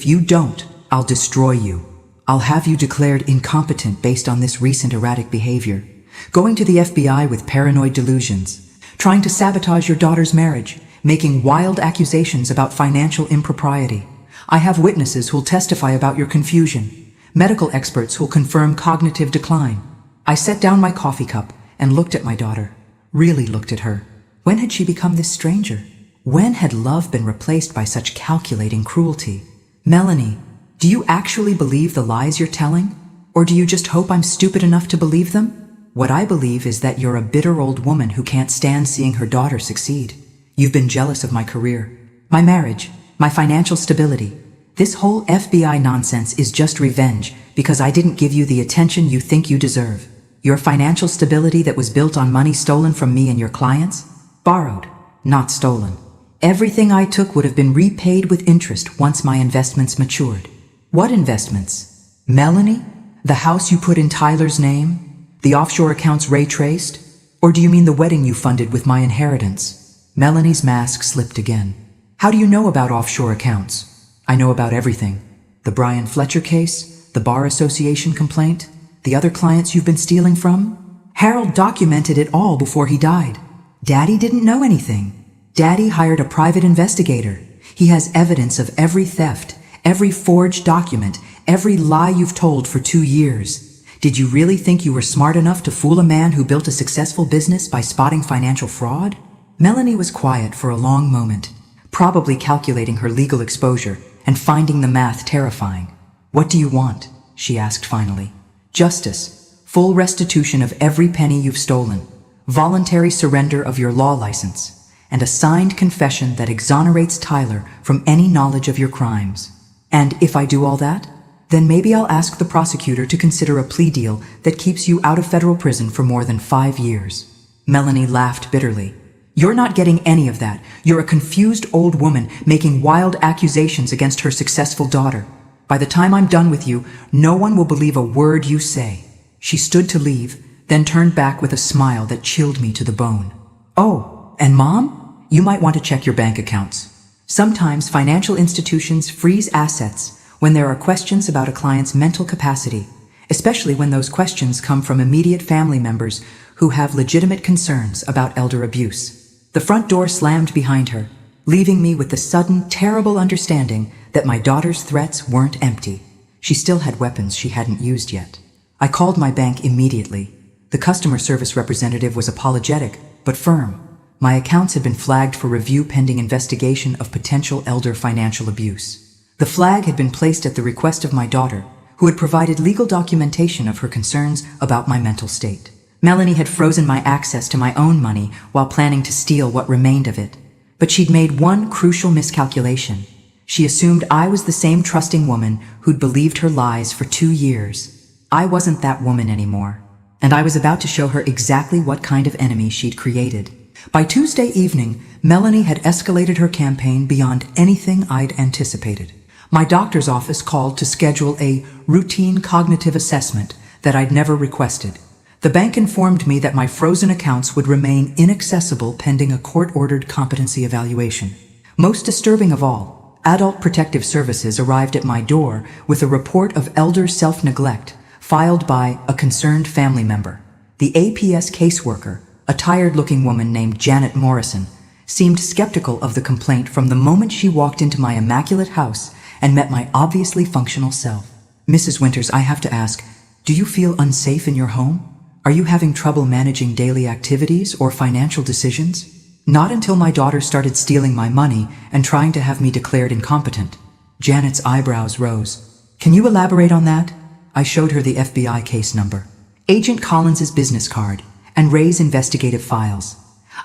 you don't, I'll destroy you. I'll have you declared incompetent based on this recent erratic behavior. Going to the FBI with paranoid delusions. Trying to sabotage your daughter's marriage. Making wild accusations about financial impropriety. I have witnesses who'll testify about your confusion. Medical experts who'll confirm cognitive decline. I set down my coffee cup and looked at my daughter. Really looked at her. When had she become this stranger? When had love been replaced by such calculating cruelty? Melanie, do you actually believe the lies you're telling? Or do you just hope I'm stupid enough to believe them? What I believe is that you're a bitter old woman who can't stand seeing her daughter succeed. You've been jealous of my career, my marriage, my financial stability. This whole FBI nonsense is just revenge because I didn't give you the attention you think you deserve. Your financial stability that was built on money stolen from me and your clients? Borrowed, not stolen. Everything I took would have been repaid with interest once my investments matured. What investments? Melanie? The house you put in Tyler's name? The offshore accounts Ray traced? Or do you mean the wedding you funded with my inheritance? Melanie's mask slipped again. How do you know about offshore accounts? I know about everything. The Brian Fletcher case, the Bar Association complaint, the other clients you've been stealing from? Harold documented it all before he died. Daddy didn't know anything. Daddy hired a private investigator. He has evidence of every theft, every forged document, every lie you've told for 2 years. Did you really think you were smart enough to fool a man who built a successful business by spotting financial fraud? Melanie was quiet for a long moment, probably calculating her legal exposure and finding the math terrifying. What do you want? She asked finally. Justice, full restitution of every penny you've stolen, voluntary surrender of your law license, and a signed confession that exonerates Tyler from any knowledge of your crimes. And if I do all that, then maybe I'll ask the prosecutor to consider a plea deal that keeps you out of federal prison for more than 5 years. Melanie laughed bitterly. You're not getting any of that. You're a confused old woman making wild accusations against her successful daughter. By the time I'm done with you, no one will believe a word you say. She stood to leave, then turned back with a smile that chilled me to the bone. Oh, and Mom? You might want to check your bank accounts. Sometimes financial institutions freeze assets when there are questions about a client's mental capacity, especially when those questions come from immediate family members who have legitimate concerns about elder abuse. The front door slammed behind her, leaving me with the sudden, terrible understanding that my daughter's threats weren't empty. She still had weapons she hadn't used yet. I called my bank immediately. The customer service representative was apologetic, but firm. My accounts had been flagged for review pending investigation of potential elder financial abuse. The flag had been placed at the request of my daughter, who had provided legal documentation of her concerns about my mental state. Melanie had frozen my access to my own money while planning to steal what remained of it. But she'd made one crucial miscalculation. She assumed I was the same trusting woman who'd believed her lies for 2 years. I wasn't that woman anymore, and I was about to show her exactly what kind of enemy she'd created. By Tuesday evening, Melanie had escalated her campaign beyond anything I'd anticipated. My doctor's office called to schedule a routine cognitive assessment that I'd never requested. The bank informed me that my frozen accounts would remain inaccessible pending a court-ordered competency evaluation. Most disturbing of all, Adult Protective Services arrived at my door with a report of elder self-neglect filed by a concerned family member. The APS caseworker, a tired-looking woman named Janet Morrison, seemed skeptical of the complaint from the moment she walked into my immaculate house and met my obviously functional self. Mrs. Winters, I have to ask, do you feel unsafe in your home? Are you having trouble managing daily activities or financial decisions? Not until my daughter started stealing my money and trying to have me declared incompetent. Janet's eyebrows rose. Can you elaborate on that? I showed her the FBI case number, Agent Collins's business card, and Ray's investigative files.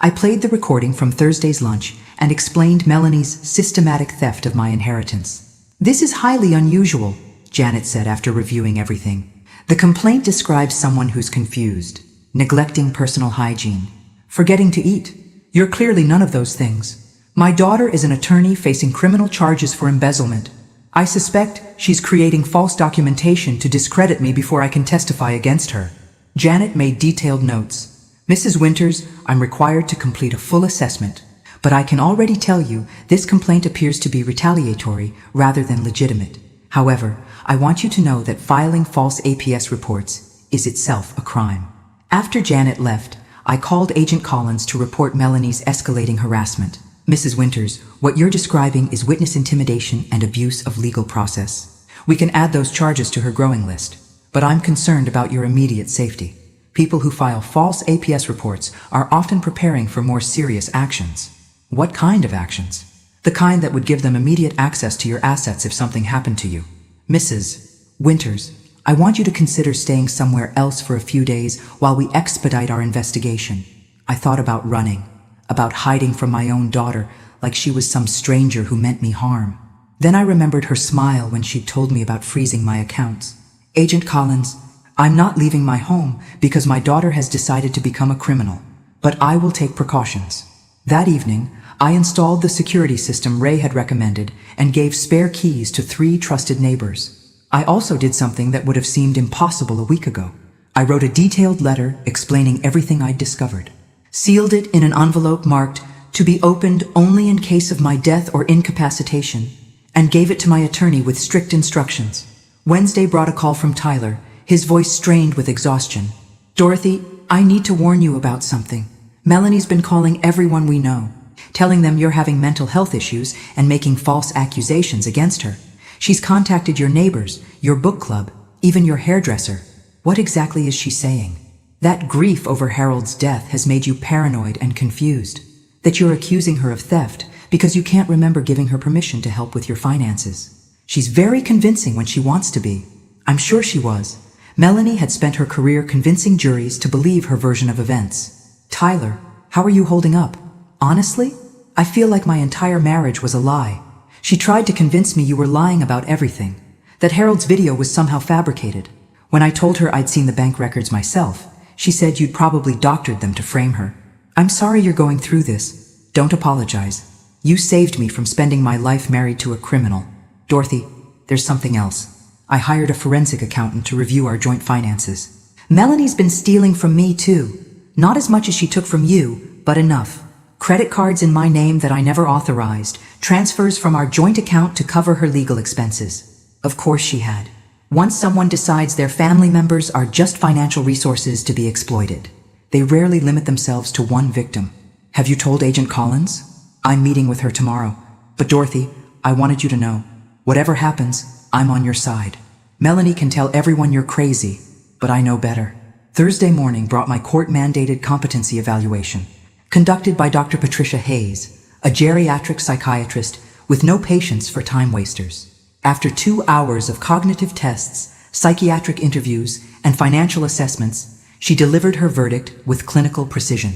I played the recording from Thursday's lunch and explained Melanie's systematic theft of my inheritance. This is highly unusual, Janet said after reviewing everything. The complaint describes someone who's confused, neglecting personal hygiene, forgetting to eat. You're clearly none of those things. My daughter is an attorney facing criminal charges for embezzlement. I suspect she's creating false documentation to discredit me before I can testify against her. Janet made detailed notes. Mrs. Winters, I'm required to complete a full assessment, but I can already tell you this complaint appears to be retaliatory rather than legitimate. However, I want you to know that filing false APS reports is itself a crime. After Janet left, I called Agent Collins to report Melanie's escalating harassment. Mrs. Winters, what you're describing is witness intimidation and abuse of legal process. We can add those charges to her growing list, but I'm concerned about your immediate safety. People who file false APS reports are often preparing for more serious actions. What kind of actions? The kind that would give them immediate access to your assets if something happened to you. Mrs. Winters, I want you to consider staying somewhere else for a few days while we expedite our investigation. I thought about running, about hiding from my own daughter like she was some stranger who meant me harm. Then I remembered her smile when she told me about freezing my accounts. Agent Collins, I'm not leaving my home because my daughter has decided to become a criminal, but I will take precautions. That evening, I installed the security system Ray had recommended and gave spare keys to 3 trusted neighbors. I also did something that would have seemed impossible a week ago. I wrote a detailed letter explaining everything I'd discovered, sealed it in an envelope marked to be opened only in case of my death or incapacitation, and gave it to my attorney with strict instructions. Wednesday brought a call from Tyler, his voice strained with exhaustion. Dorothy, I need to warn you about something. Melanie's been calling everyone we know, telling them you're having mental health issues and making false accusations against her. She's contacted your neighbors, your book club, even your hairdresser. What exactly is she saying? That grief over Harold's death has made you paranoid and confused. That you're accusing her of theft because you can't remember giving her permission to help with your finances. She's very convincing when she wants to be. I'm sure she was. Melanie had spent her career convincing juries to believe her version of events. Tyler, how are you holding up? Honestly, I feel like my entire marriage was a lie. She tried to convince me you were lying about everything, that Harold's video was somehow fabricated. When I told her I'd seen the bank records myself, she said you'd probably doctored them to frame her. I'm sorry you're going through this. Don't apologize. You saved me from spending my life married to a criminal. Dorothy, there's something else. I hired a forensic accountant to review our joint finances. Melanie's been stealing from me too. Not as much as she took from you, but enough. Credit cards in my name that I never authorized, transfers from our joint account to cover her legal expenses. Of course she had. Once someone decides their family members are just financial resources to be exploited, they rarely limit themselves to one victim. Have you told Agent Collins? I'm meeting with her tomorrow. But Dorothy, I wanted you to know, whatever happens, I'm on your side. Melanie can tell everyone you're crazy, but I know better. Thursday morning brought my court-mandated competency evaluation, conducted by Dr. Patricia Hayes, a geriatric psychiatrist with no patience for time wasters. After 2 hours of cognitive tests, psychiatric interviews, and financial assessments, she delivered her verdict with clinical precision.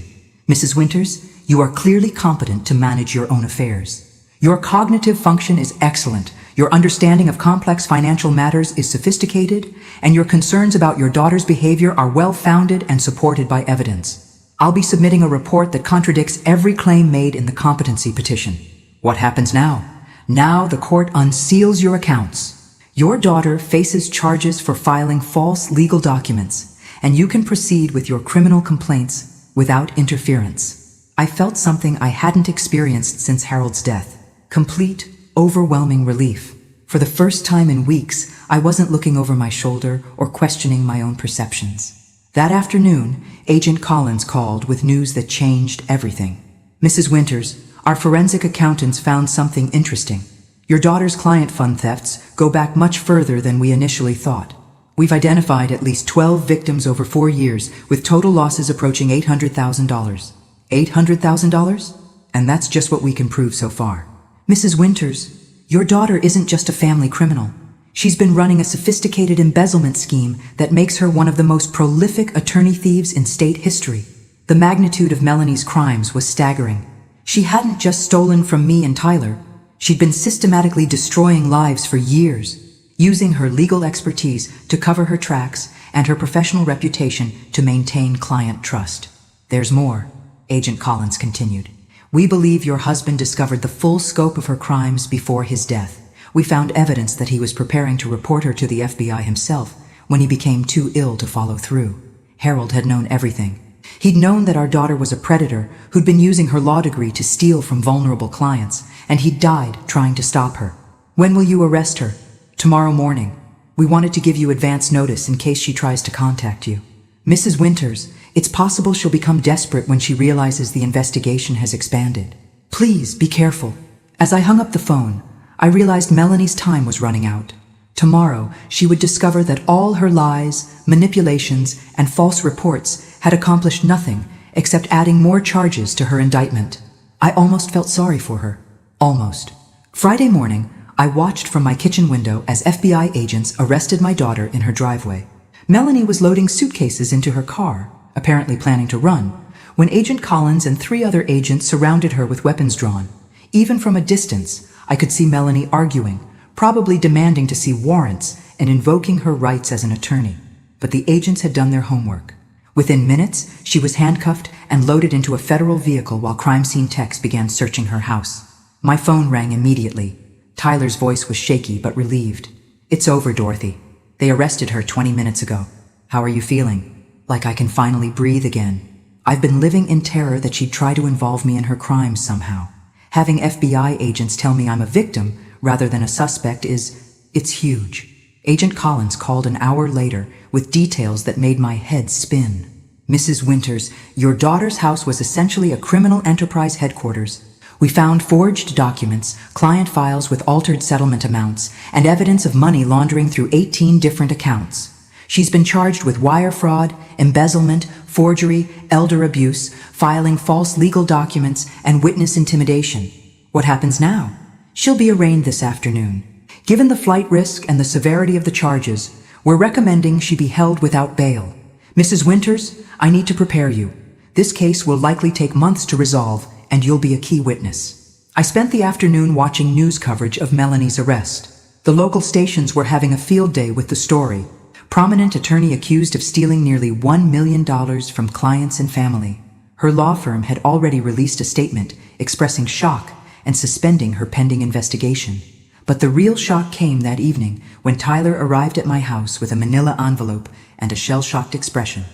Mrs. Winters, you are clearly competent to manage your own affairs. Your cognitive function is excellent, your understanding of complex financial matters is sophisticated, and your concerns about your daughter's behavior are well-founded and supported by evidence. I'll be submitting a report that contradicts every claim made in the competency petition. What happens now? Now the court unseals your accounts. Your daughter faces charges for filing false legal documents, and you can proceed with your criminal complaints without interference. I felt something I hadn't experienced since Harold's death. Complete, overwhelming relief. For the first time in weeks, I wasn't looking over my shoulder or questioning my own perceptions. That afternoon, Agent Collins called with news that changed everything. Mrs. Winters, our forensic accountants found something interesting. Your daughter's client fund thefts go back much further than we initially thought. We've identified at least 12 victims over 4 years, with total losses approaching $800,000. $800,000? And that's just what we can prove so far. Mrs. Winters, your daughter isn't just a family criminal. She's been running a sophisticated embezzlement scheme that makes her one of the most prolific attorney thieves in state history. The magnitude of Melanie's crimes was staggering. She hadn't just stolen from me and Tyler. She'd been systematically destroying lives for years, using her legal expertise to cover her tracks and her professional reputation to maintain client trust. There's more, Agent Collins continued. We believe your husband discovered the full scope of her crimes before his death. We found evidence that he was preparing to report her to the FBI himself when he became too ill to follow through. Harold had known everything. He'd known that our daughter was a predator who'd been using her law degree to steal from vulnerable clients, and he'd died trying to stop her. When will you arrest her? Tomorrow morning. We wanted to give you advance notice in case she tries to contact you. Mrs. Winters, it's possible she'll become desperate when she realizes the investigation has expanded. Please be careful. As I hung up the phone, I realized Melanie's time was running out. Tomorrow, she would discover that all her lies, manipulations, and false reports had accomplished nothing except adding more charges to her indictment. I almost felt sorry for her. Almost. Friday morning, I watched from my kitchen window as FBI agents arrested my daughter in her driveway. Melanie was loading suitcases into her car, apparently planning to run, when Agent Collins and 3 other agents surrounded her with weapons drawn. Even from a distance, I could see Melanie arguing, probably demanding to see warrants and invoking her rights as an attorney. But the agents had done their homework. Within minutes, she was handcuffed and loaded into a federal vehicle while crime scene techs began searching her house. My phone rang immediately. Tyler's voice was shaky but relieved. It's over, Dorothy. They arrested her 20 minutes ago. How are you feeling? Like I can finally breathe again. I've been living in terror that she'd try to involve me in her crimes somehow. Having FBI agents tell me I'm a victim rather than a suspect it's huge. Agent Collins called an hour later with details that made my head spin. Mrs. Winters, your daughter's house was essentially a criminal enterprise headquarters. We found forged documents, client files with altered settlement amounts, and evidence of money laundering through 18 different accounts. She's been charged with wire fraud, embezzlement, forgery, elder abuse, filing false legal documents, and witness intimidation. What happens now? She'll be arraigned this afternoon. Given the flight risk and the severity of the charges, we're recommending she be held without bail. Mrs. Winters, I need to prepare you. This case will likely take months to resolve, and you'll be a key witness. I spent the afternoon watching news coverage of Melanie's arrest. The local stations were having a field day with the story. Prominent attorney accused of stealing nearly $1 million from clients and family. Her law firm had already released a statement expressing shock and suspending her pending investigation. But the real shock came that evening when Tyler arrived at my house with a manila envelope and a shell-shocked expression.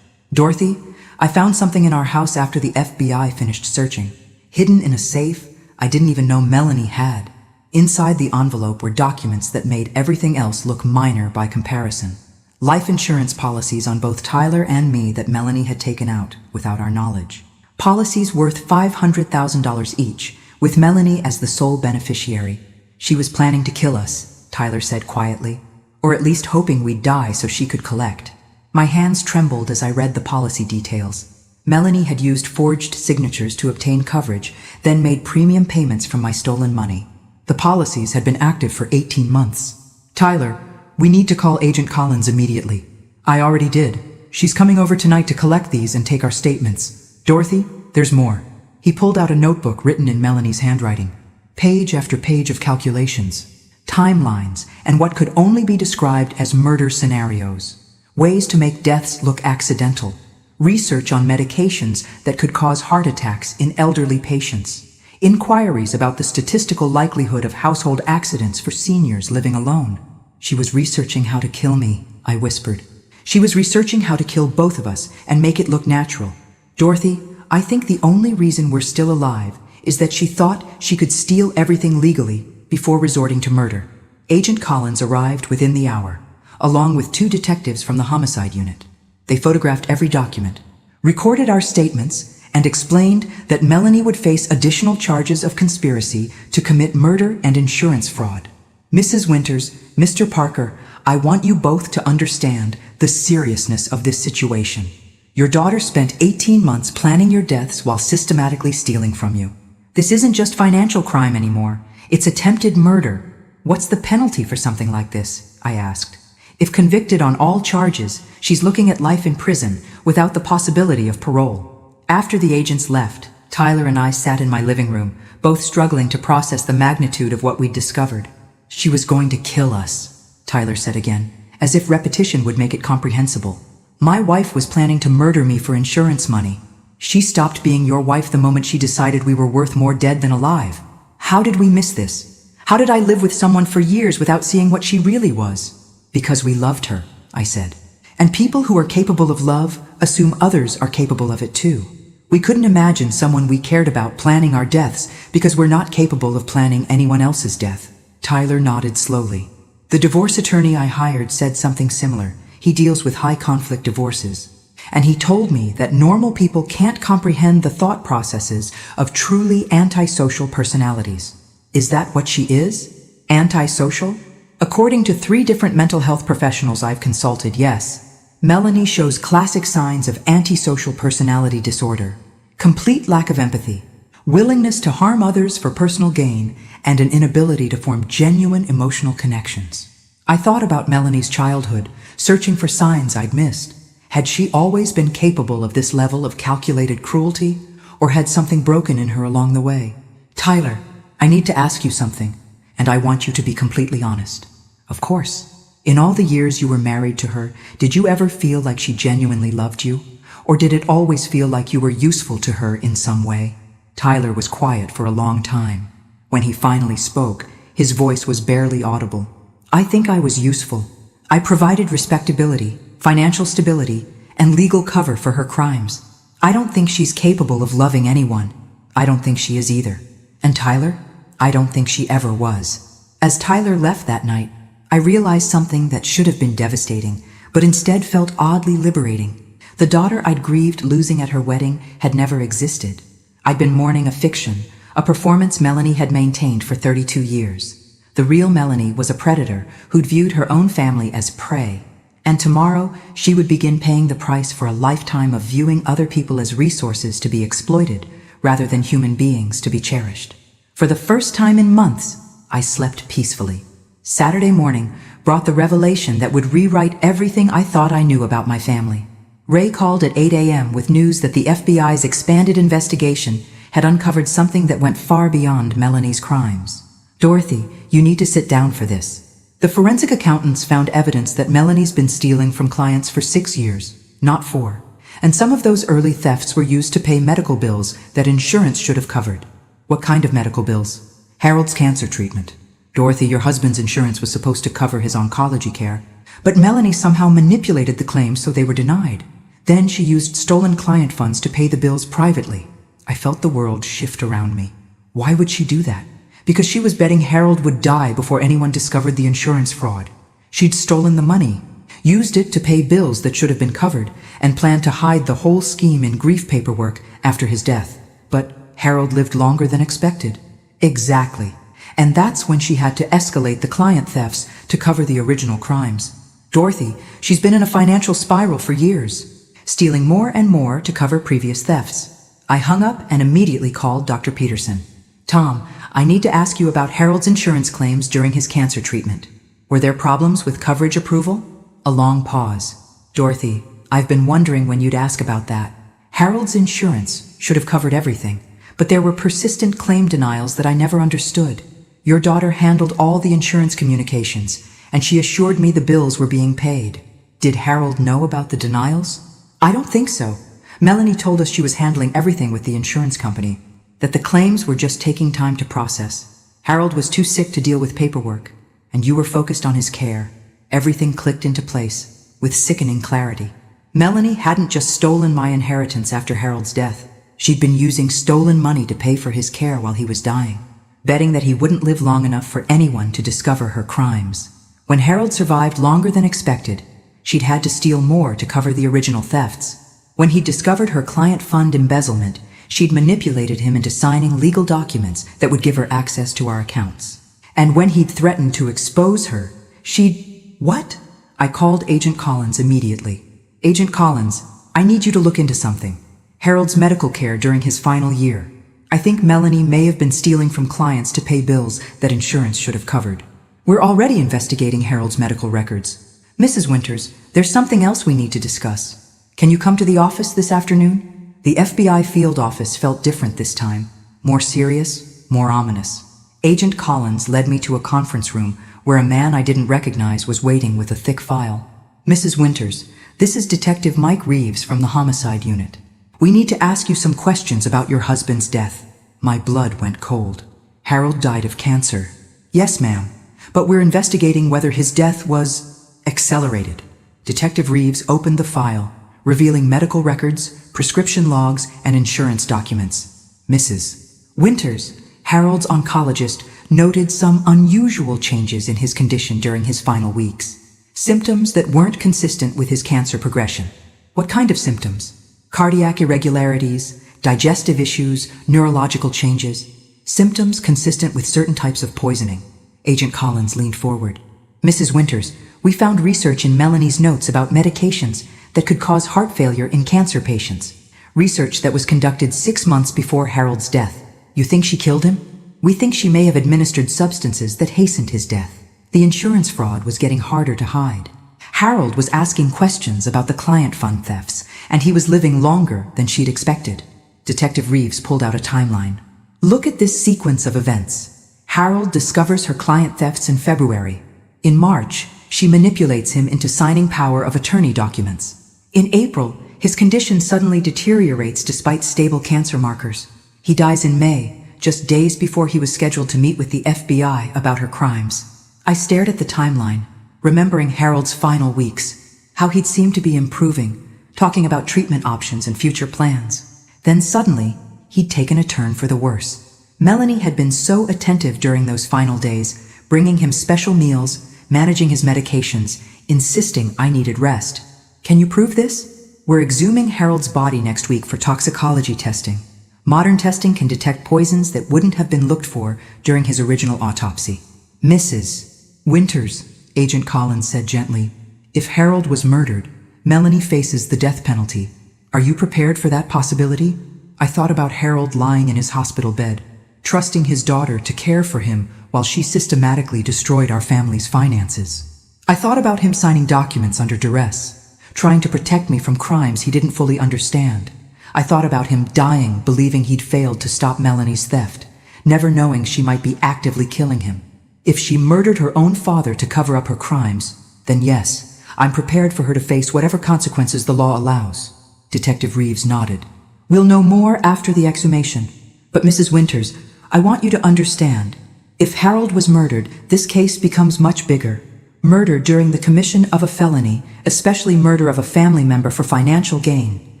Dorothy, I found something in our house after the FBI finished searching. Hidden in a safe I didn't even know Melanie had. Inside the envelope were documents that made everything else look minor by comparison. Life insurance policies on both Tyler and me that Melanie had taken out without our knowledge. Policies worth $500,000 each, with Melanie as the sole beneficiary. She was planning to kill us, Tyler said quietly, or at least hoping we'd die so she could collect. My hands trembled as I read the policy details. Melanie had used forged signatures to obtain coverage, then made premium payments from my stolen money. The policies had been active for 18 months. Tyler, we need to call Agent Collins immediately. I already did. She's coming over tonight to collect these and take our statements. Dorothy, there's more. He pulled out a notebook written in Melanie's handwriting. Page after page of calculations, timelines, and what could only be described as murder scenarios. Ways to make deaths look accidental. Research on medications that could cause heart attacks in elderly patients. Inquiries about the statistical likelihood of household accidents for seniors living alone. She was researching how to kill me, I whispered. She was researching how to kill both of us and make it look natural. Dorothy, I think the only reason we're still alive is that she thought she could steal everything legally before resorting to murder. Agent Collins arrived within the hour, along with 2 detectives from the homicide unit. They photographed every document, recorded our statements, and explained that Melanie would face additional charges of conspiracy to commit murder and insurance fraud. Mrs. Winters, Mr. Parker, I want you both to understand the seriousness of this situation. Your daughter spent 18 months planning your deaths while systematically stealing from you. This isn't just financial crime anymore. It's attempted murder. What's the penalty for something like this? I asked. If convicted on all charges, she's looking at life in prison without the possibility of parole. After the agents left, Tyler and I sat in my living room, both struggling to process the magnitude of what we'd discovered. She was going to kill us, Tyler said again, as if repetition would make it comprehensible. My wife was planning to murder me for insurance money. She stopped being your wife the moment she decided we were worth more dead than alive. How did we miss this? How did I live with someone for years without seeing what she really was? Because we loved her, I said. And people who are capable of love assume others are capable of it too. We couldn't imagine someone we cared about planning our deaths because we're not capable of planning anyone else's death. Tyler nodded slowly. The divorce attorney I hired said something similar. He deals with high-conflict divorces. And he told me that normal people can't comprehend the thought processes of truly antisocial personalities. Is that what she is? Antisocial? According to 3 different mental health professionals I've consulted, yes. Melanie shows classic signs of antisocial personality disorder, complete lack of empathy, willingness to harm others for personal gain, and an inability to form genuine emotional connections. I thought about Melanie's childhood, searching for signs I'd missed. Had she always been capable of this level of calculated cruelty, or had something broken in her along the way? Tyler, I need to ask you something, and I want you to be completely honest. Of course. In all the years you were married to her, did you ever feel like she genuinely loved you? Or did it always feel like you were useful to her in some way? Tyler was quiet for a long time. When he finally spoke, his voice was barely audible. I think I was useful. I provided respectability, financial stability, and legal cover for her crimes. I don't think she's capable of loving anyone. I don't think she is either. And Tyler? I don't think she ever was. As Tyler left that night, I realized something that should have been devastating, but instead felt oddly liberating. The daughter I'd grieved losing at her wedding had never existed. I'd been mourning a fiction, a performance Melanie had maintained for 32 years. The real Melanie was a predator who'd viewed her own family as prey. And tomorrow, she would begin paying the price for a lifetime of viewing other people as resources to be exploited, rather than human beings to be cherished. For the first time in months, I slept peacefully. Saturday morning brought the revelation that would rewrite everything I thought I knew about my family. Ray called at 8 a.m. with news that the FBI's expanded investigation had uncovered something that went far beyond Melanie's crimes. Dorothy, you need to sit down for this. The forensic accountants found evidence that Melanie's been stealing from clients for 6 years, not 4. And some of those early thefts were used to pay medical bills that insurance should have covered. What kind of medical bills? Harold's cancer treatment. Dorothy, your husband's insurance was supposed to cover his oncology care, but Melanie somehow manipulated the claims so they were denied. Then she used stolen client funds to pay the bills privately. I felt the world shift around me. Why would she do that? Because she was betting Harold would die before anyone discovered the insurance fraud. She'd stolen the money, used it to pay bills that should have been covered, and planned to hide the whole scheme in grief paperwork after his death. But Harold lived longer than expected. Exactly. And that's when she had to escalate the client thefts to cover the original crimes. Dorothy, she's been in a financial spiral for years, stealing more and more to cover previous thefts. I hung up and immediately called Dr. Peterson. Tom, I need to ask you about Harold's insurance claims during his cancer treatment. Were there problems with coverage approval? A long pause. Dorothy, I've been wondering when you'd ask about that. Harold's insurance should have covered everything, but there were persistent claim denials that I never understood. Your daughter handled all the insurance communications, and she assured me the bills were being paid. Did Harold know about the denials? I don't think so. Melanie told us she was handling everything with the insurance company, that the claims were just taking time to process. Harold was too sick to deal with paperwork, and you were focused on his care. Everything clicked into place, with sickening clarity. Melanie hadn't just stolen my inheritance after Harold's death. She'd been using stolen money to pay for his care while he was dying, betting that he wouldn't live long enough for anyone to discover her crimes. When Harold survived longer than expected, she'd had to steal more to cover the original thefts. When he discovered her client fund embezzlement, she'd manipulated him into signing legal documents that would give her access to our accounts. And when he'd threatened to expose her, she'd... What? I called Agent Collins immediately. Agent Collins, I need you to look into something. Harold's medical care during his final year. I think Melanie may have been stealing from clients to pay bills that insurance should have covered. We're already investigating Harold's medical records. Mrs. Winters, there's something else we need to discuss. Can you come to the office this afternoon? The FBI field office felt different this time. More serious, more ominous. Agent Collins led me to a conference room where a man I didn't recognize was waiting with a thick file. Mrs. Winters, this is Detective Mike Reeves from the Homicide Unit. We need to ask you some questions about your husband's death. My blood went cold. Harold died of cancer. Yes, ma'am. But we're investigating whether his death was accelerated. Detective Reeves opened the file, revealing medical records, prescription logs, and insurance documents. Mrs. Winters, Harold's oncologist, noted some unusual changes in his condition during his final weeks. Symptoms that weren't consistent with his cancer progression. What kind of symptoms? Cardiac irregularities, digestive issues, neurological changes. Symptoms consistent with certain types of poisoning. Agent Collins leaned forward. Mrs. Winters, we found research in Melanie's notes about medications that could cause heart failure in cancer patients. Research that was conducted 6 months before Harold's death. You think she killed him? We think she may have administered substances that hastened his death. The insurance fraud was getting harder to hide. Harold was asking questions about the client fund thefts, and he was living longer than she'd expected. Detective Reeves pulled out a timeline. Look at this sequence of events. Harold discovers her client thefts in February. In March, she manipulates him into signing power of attorney documents. In April, his condition suddenly deteriorates despite stable cancer markers. He dies in May, just days before he was scheduled to meet with the FBI about her crimes. I stared at the timeline, remembering Harold's final weeks, how he'd seemed to be improving, talking about treatment options and future plans. Then suddenly, he'd taken a turn for the worse. Melanie had been so attentive during those final days, bringing him special meals, managing his medications, insisting I needed rest. Can you prove this? We're exhuming Harold's body next week for toxicology testing. Modern testing can detect poisons that wouldn't have been looked for during his original autopsy. Mrs. Winters, Agent Collins said gently, if Harold was murdered, Melanie faces the death penalty. Are you prepared for that possibility? I thought about Harold lying in his hospital bed, trusting his daughter to care for him while she systematically destroyed our family's finances. I thought about him signing documents under duress, trying to protect me from crimes he didn't fully understand. I thought about him dying, believing he'd failed to stop Melanie's theft, never knowing she might be actively killing him. If she murdered her own father to cover up her crimes, then yes, I'm prepared for her to face whatever consequences the law allows. Detective Reeves nodded. We'll know more after the exhumation. But Mrs. Winters, I want you to understand, if Harold was murdered, this case becomes much bigger. Murder during the commission of a felony, especially murder of a family member for financial gain,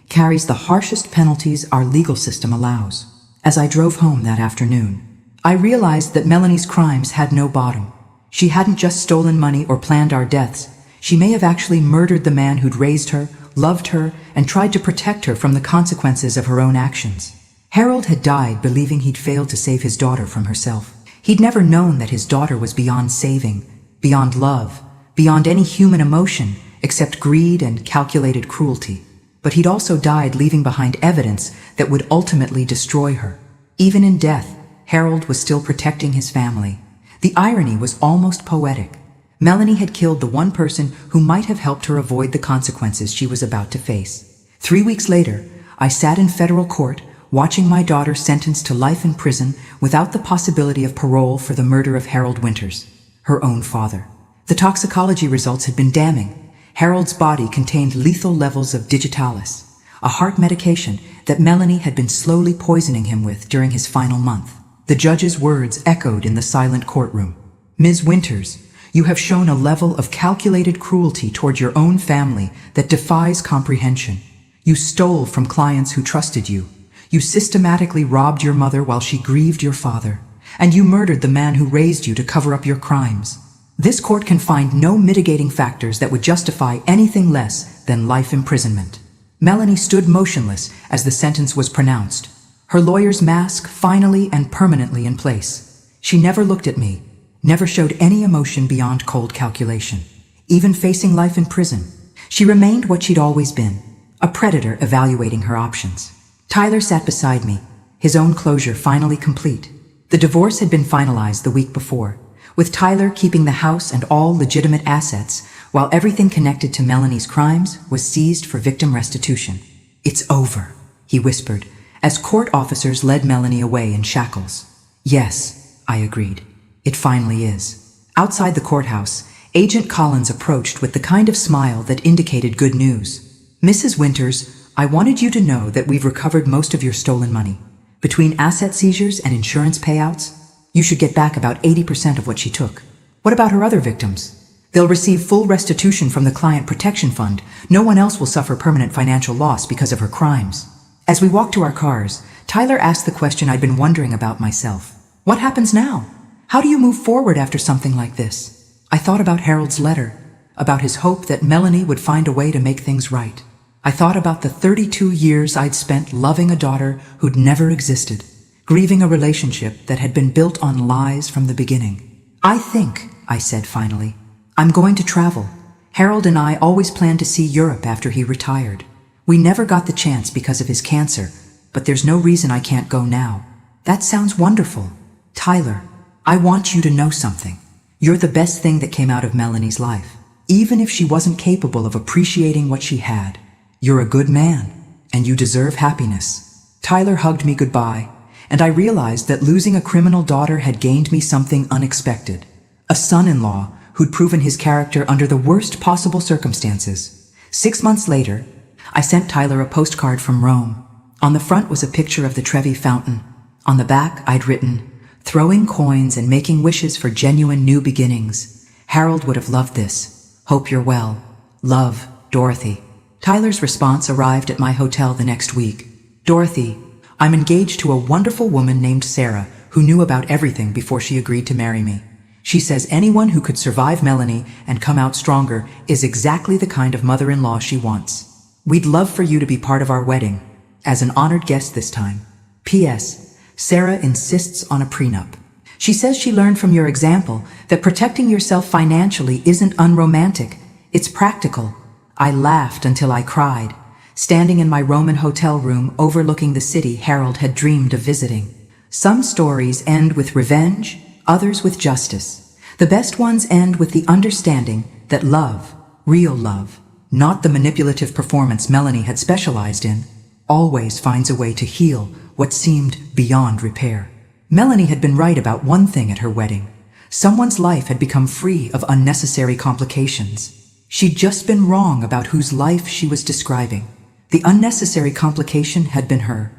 carries the harshest penalties our legal system allows. As I drove home that afternoon, I realized that Melanie's crimes had no bottom. She hadn't just stolen money or planned our deaths. She may have actually murdered the man who'd raised her, loved her, and tried to protect her from the consequences of her own actions. Harold had died believing he'd failed to save his daughter from herself. He'd never known that his daughter was beyond saving, beyond love, beyond any human emotion except greed and calculated cruelty. But he'd also died leaving behind evidence that would ultimately destroy her. Even in death, Harold was still protecting his family. The irony was almost poetic. Melanie had killed the one person who might have helped her avoid the consequences she was about to face. 3 weeks later, I sat in federal court, watching my daughter sentenced to life in prison without the possibility of parole for the murder of Harold Winters, her own father. The toxicology results had been damning. Harold's body contained lethal levels of digitalis, a heart medication that Melanie had been slowly poisoning him with during his final month. The judge's words echoed in the silent courtroom. Ms. Winters, you have shown a level of calculated cruelty toward your own family that defies comprehension. You stole from clients who trusted you. You systematically robbed your mother while she grieved your father. And you murdered the man who raised you to cover up your crimes. This court can find no mitigating factors that would justify anything less than life imprisonment. Melanie stood motionless as the sentence was pronounced, her lawyer's mask finally and permanently in place. She never looked at me, never showed any emotion beyond cold calculation. Even facing life in prison, she remained what she'd always been, a predator evaluating her options. Tyler sat beside me, his own closure finally complete. The divorce had been finalized the week before, with Tyler keeping the house and all legitimate assets, while everything connected to Melanie's crimes was seized for victim restitution. It's over, he whispered, as court officers led Melanie away in shackles. Yes, I agreed. It finally is. Outside the courthouse, Agent Collins approached with the kind of smile that indicated good news. Mrs. Winters, I wanted you to know that we've recovered most of your stolen money. Between asset seizures and insurance payouts, You should get back about 80% of what she took. What about her other victims? They'll receive full restitution from the Client Protection Fund. No one else will suffer permanent financial loss because of her crimes. As we walked to our cars, Tyler asked the question I'd been wondering about myself. What happens now? How do you move forward after something like this? I thought about Harold's letter, about his hope that Melanie would find a way to make things right. I thought about the 32 years I'd spent loving a daughter who'd never existed, grieving a relationship that had been built on lies from the beginning. I think, I said finally, I'm going to travel. Harold and I always planned to see Europe after he retired. We never got the chance because of his cancer, but there's no reason I can't go now. That sounds wonderful. Tyler, I want you to know something. You're the best thing that came out of Melanie's life, even if she wasn't capable of appreciating what she had. You're a good man, and you deserve happiness. Tyler hugged me goodbye, and I realized that losing a criminal daughter had gained me something unexpected. A son-in-law who'd proven his character under the worst possible circumstances. 6 months later, I sent Tyler a postcard from Rome. On the front was a picture of the Trevi Fountain. On the back, I'd written, "Throwing coins and making wishes for genuine new beginnings. Harold would have loved this. Hope you're well. Love, Dorothy." Tyler's response arrived at my hotel the next week. "Dorothy, I'm engaged to a wonderful woman named Sarah who knew about everything before she agreed to marry me. She says anyone who could survive Melanie and come out stronger is exactly the kind of mother-in-law she wants. We'd love for you to be part of our wedding, as an honored guest this time. P.S. Sarah insists on a prenup. She says she learned from your example that protecting yourself financially isn't unromantic, it's practical." I laughed until I cried, standing in my Roman hotel room overlooking the city Harold had dreamed of visiting. Some stories end with revenge, others with justice. The best ones end with the understanding that love, real love, not the manipulative performance Melanie had specialized in, always finds a way to heal what seemed beyond repair. Melanie had been right about one thing at her wedding. Someone's life had become free of unnecessary complications. She'd just been wrong about whose life she was describing. The unnecessary complication had been her.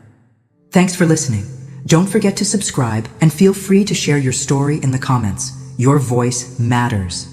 Thanks for listening. Don't forget to subscribe and feel free to share your story in the comments. Your voice matters.